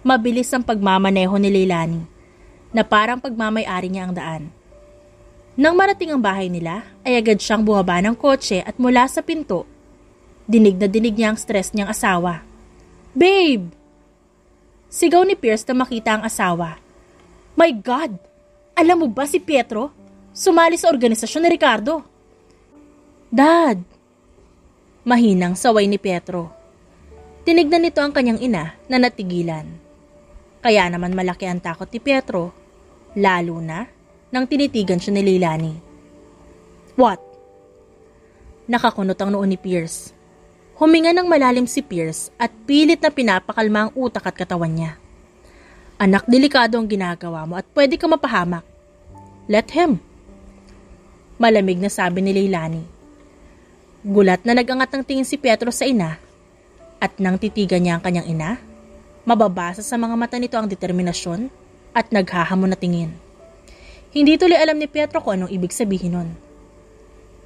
Mabilis ang pagmamaneho ni Leilani na parang pagmamay-ari niya ang daan. Nang marating ang bahay nila ay agad siyang bumaba ng kotse at mula sa pinto, dinig na dinig niya ang stress niyang asawa. Babe! Sigaw ni Pierce na makita ang asawa. My God! Alam mo ba si Pietro? Sumali sa organisasyon ni Ricardo. Dad! Mahinang saway ni Pietro. Tinignan nito ang kanyang ina na natigilan. Kaya naman malaki ang takot ni Pietro, lalo na nang tinitigan siya ni Leilani. What? Nakakunot ang noo ni Pierce. Huminga ng malalim si Pierce at pilit na pinapakalma ang utak at katawan niya. Anak, delikado ang ginagawa mo at pwede ka mapahamak. Let him. Malamig na sabi ni Leilani. Gulat na nagangat ang tingin si Pietro sa ina at nang titigan niya ang kanyang ina, mababasa sa mga mata nito ang determinasyon at naghahamon na tingin. Hindi tuloy alam ni Pietro kung anong ibig sabihin nun.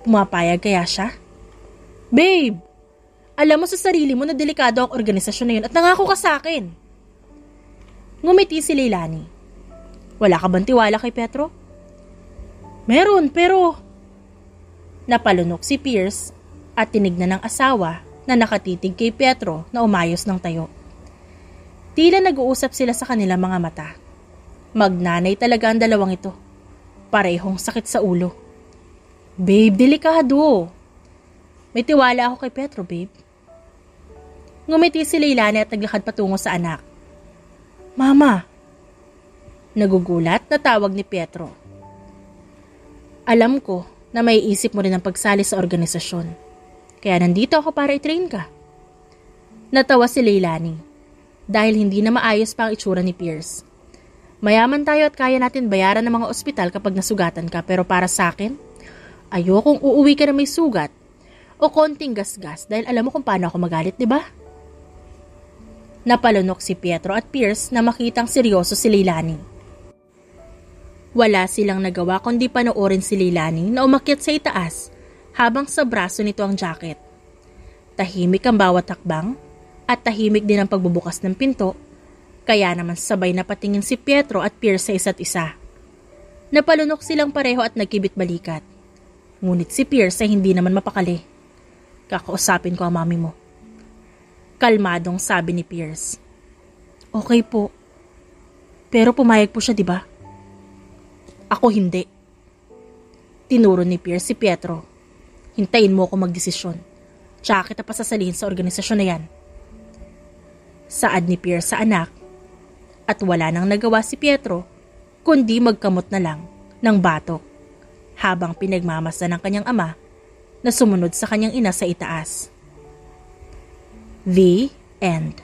Pumapayag kaya siya? Babe! Alam mo sa sarili mo na delikado ang organisasyon na yun at nangako ka sa akin. Ngumiti si Leilani. Wala ka bang tiwala kay Pietro? Meron, pero... Napalunok si Pierce at tinignan ng asawa na nakatitig kay Pietro na umayos ng tayo. Tila nag-uusap sila sa kanilang mga mata. Magnanay talaga ang dalawang ito. Parehong sakit sa ulo. Babe, delikado. May tiwala ako kay Pietro, babe. Ngumiti si Leilani at naglakad patungo sa anak. Mama! Nagugulat na tawag ni Pietro. Alam ko na may isip mo rin ang pagsali sa organisasyon. Kaya nandito ako para i-train ka. Natawa si Leilani dahil hindi na maayos pa ang itsura ni Pierce. Mayaman tayo at kaya natin bayaran ng mga ospital kapag nasugatan ka, pero para sa akin, ayokong uuwi ka na may sugat o konting gasgas dahil alam mo kung paano ako magalit, di ba? Napalunok si Pietro at Pierce na makitang seryoso si Leilani. Wala silang nagawa kundi panoorin si Leilani na umakyat sa itaas habang sa braso nito ang jacket. Tahimik ang bawat hakbang at tahimik din ang pagbubukas ng pinto. Kaya naman sabay na patingin si Pietro at Pierce sa isa't isa. Napalunok silang pareho at nagkibit balikat. Ngunit si Pierce ay hindi naman mapakali. Kakausapin ko ang mami mo. Kalmadong sabi ni Pierce. Okay po. Pero pumayag po siya, di ba? Ako hindi. Tinuro ni Pierce si Pietro. Hintayin mo ako magdesisyon. Tsaka kita pasasalihin sa organisasyon na yan. Saad ni Pierce sa anak. At wala nang nagawa si Pietro, kundi magkamot na lang ng batok habang pinagmamasdan ng kanyang ama na sumunod sa kanyang ina sa itaas. The end.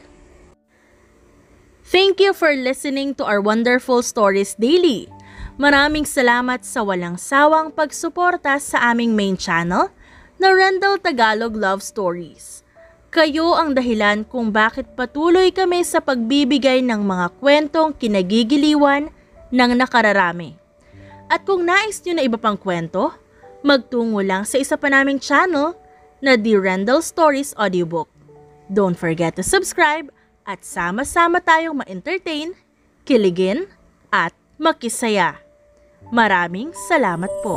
Thank you for listening to our wonderful stories daily. Maraming salamat sa walang sawang pagsuporta sa aming main channel na Rendell Tagalog Love Stories. Kayo ang dahilan kung bakit patuloy kami sa pagbibigay ng mga kwentong kinagigiliwan ng nakararami. At kung nais nyo na iba pang kwento, magtungo lang sa isa pa naming channel na The Rendell Stories Audiobook. Don't forget to subscribe at sama-sama tayong ma-entertain, kiligin, at makisaya. Maraming salamat po.